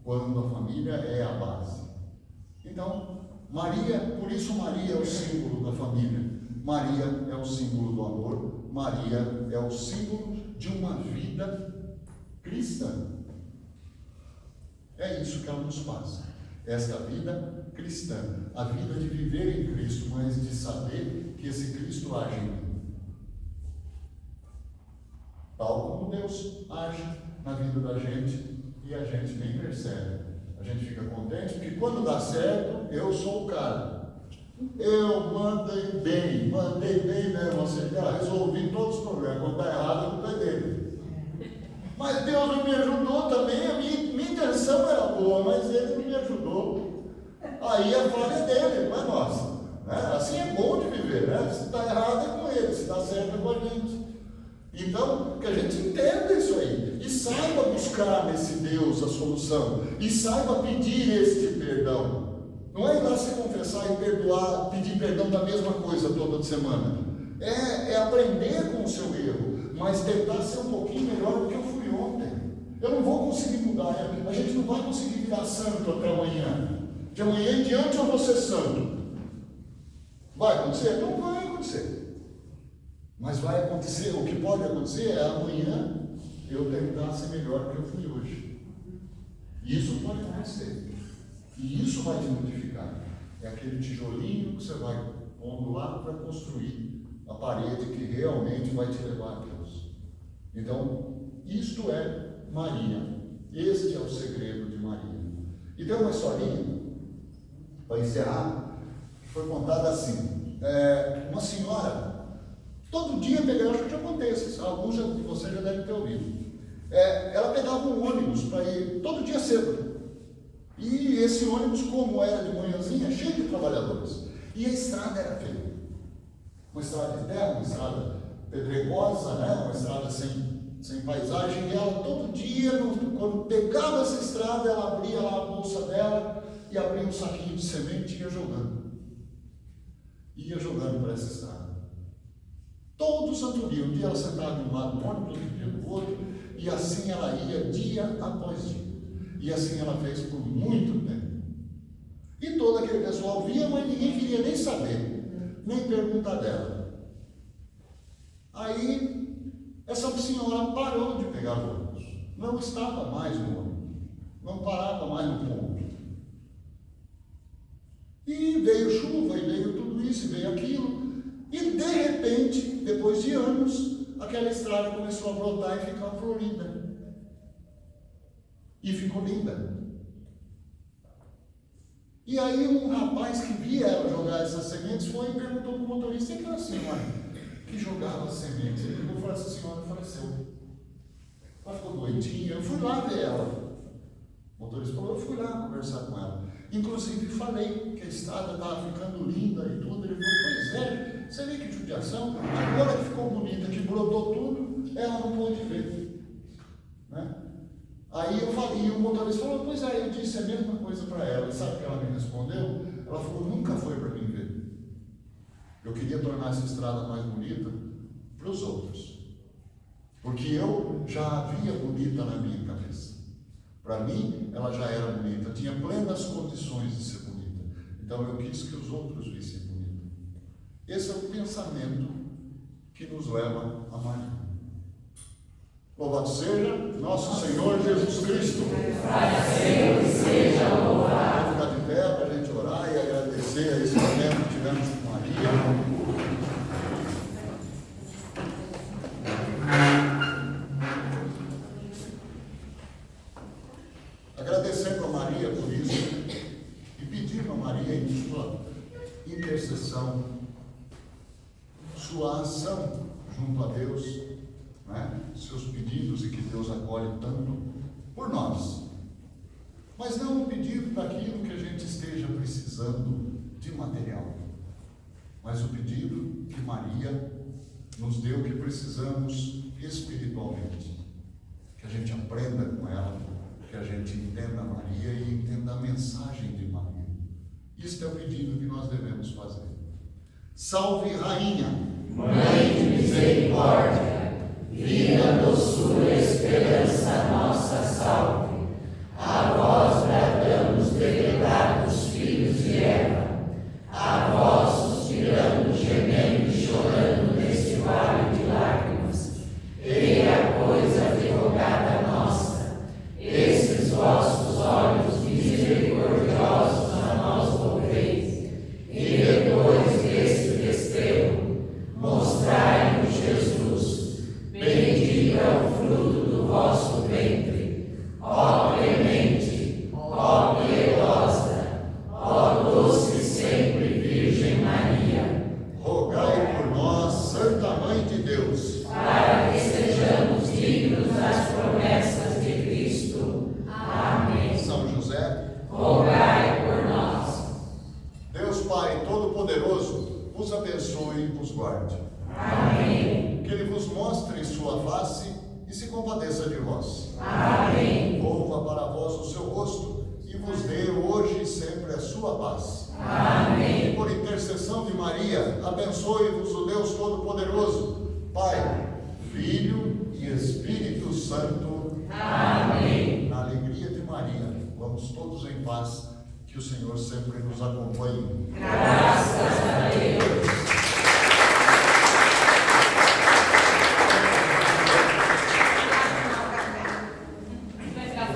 Quando a família é a base. Então, Maria, por isso Maria é o símbolo da família. Maria é o símbolo do amor. Maria é o símbolo de uma vida cristã. É isso que ela nos passa. Esta vida cristã. A vida de viver em Cristo, mas de saber que esse Cristo age em mim. Tal como Deus age na vida da gente e a gente nem percebe. A gente fica contente porque quando dá certo, eu sou o cara. Eu mandei bem mesmo, assim, resolvi todos os problemas. Quando dá errado, a culpa é dele. Mas Deus não me ajudou também, a minha intenção era boa, mas ele não me ajudou. Aí a falha é dele, não é nossa. Né? Assim é bom de viver, né? Se está errado é com ele, se está certo é com a gente. Então, que a gente entenda isso aí e saiba buscar nesse Deus a solução e saiba pedir este perdão. Não é ir lá se confessar e perdoar, pedir perdão da mesma coisa toda semana. É aprender com o seu erro, mas tentar ser um pouquinho melhor do que eu fui ontem. Eu não vou conseguir mudar, a gente não vai conseguir virar santo até amanhã. De amanhã em diante eu vou ser santo. Vai acontecer? Não vai acontecer. Mas vai acontecer, o que pode acontecer é amanhã eu tentar ser melhor do que eu fui hoje. Isso pode acontecer. E isso vai te modificar. É aquele tijolinho que você vai pondo lá para construir a parede que realmente vai te levar a Deus. Então, isto é Maria. Este é o segredo de Maria. E tem uma historinha, para encerrar, que foi contada assim. Uma senhora, todo dia pegava, acho que já acontece, alguns de vocês já devem ter ouvido. Ela pegava um ônibus para ir todo dia cedo. E esse ônibus, como era de manhãzinha, cheio de trabalhadores. E a estrada era feia. Uma estrada de terra, uma estrada pedregosa, né? Uma estrada sem paisagem. E ela todo dia, quando pegava essa estrada, ela abria lá a bolsa dela e abria um saquinho de semente e ia jogando. Ia jogando para essa estrada. Todo santo dia. Um dia ela sentava de um lado do ônibus, outro dia do outro. E assim ela ia dia após dia. E assim ela fez por muito tempo. E todo aquele pessoal via, mas ninguém queria nem saber, nem perguntar dela. Aí, essa senhora parou de pegar ônibus. Não estava mais no ônibus. Não parava mais no ponto. E veio chuva, e veio tudo isso, e veio aquilo. E de repente, depois de anos, aquela estrada começou a brotar e ficar florida. E ficou linda. E aí um rapaz que via ela jogar essas sementes foi e perguntou para o motorista: e aquela senhora que jogava sementes? Ele falou: essa senhora faleceu. Ela ficou doentinha. Eu fui lá ver ela. O motorista falou: eu fui lá conversar com ela. Inclusive falei que a estrada estava ficando linda e tudo. Ele falou: pois é, você vê que judiação. Agora que ficou bonita, que brotou tudo, ela não pôde ver. Né? Aí eu falei, e o motorista falou: pois é, eu disse a mesma coisa para ela. E sabe o que ela me respondeu? Ela falou: nunca foi para mim ver. Eu queria tornar essa estrada mais bonita para os outros. Porque eu já a via bonita na minha cabeça. Para mim, ela já era bonita, tinha plenas condições de ser bonita. Então eu quis que os outros vissem bonita. Esse é o pensamento que nos leva a Maria. Louvado seja nosso Senhor Jesus Cristo. Para sempre seja louvado. Vamos ficar de pé para a gente orar e agradecer a esse momento que tivemos com Maria. Agradecendo a Maria por isso e pedindo a Maria em sua intercessão, sua ação junto a Deus, né? Seus pedidos e que Deus acolhe tanto por nós. Mas não um pedido daquilo que a gente esteja precisando de material, mas o pedido que Maria nos deu que precisamos espiritualmente. Que a gente aprenda com ela, que a gente entenda Maria e entenda a mensagem de Maria. Isto é o pedido que nós devemos fazer. Salve, Rainha, Mãe de misericórdia, vida, doçura, esperança, nossa salve. A vós bradamos, degredados filhos de Eva, a vós suspirando, gemendo e chorando neste vale de lágrimas. Eia, pois, advogada nossa, esses vossos olhos misericordiosos a nós volveis, e depois deste desterro, mostrai-nos Jesus, bendito é o fruto do vosso ventre. Ó clemente, ó piedosa, ó doce sempre Virgem Maria, rogai por nós, Santa Mãe de Deus, para que sejamos dignos das promessas de Cristo. Amém. São José, Rogai por nós. Deus Pai Todo-Poderoso, vos abençoe e vos guarde. Amém. Que Ele vos mostre sua face e se compadeça de vós. Amém. Volva para vós o seu rosto e vos dê hoje e sempre a sua paz. Amém. E por intercessão de Maria, abençoe-vos o Deus Todo-Poderoso, Pai, Filho e Espírito Santo. Amém. Na alegria de Maria, vamos todos em paz, que o Senhor sempre nos acompanhe. Graças a Deus.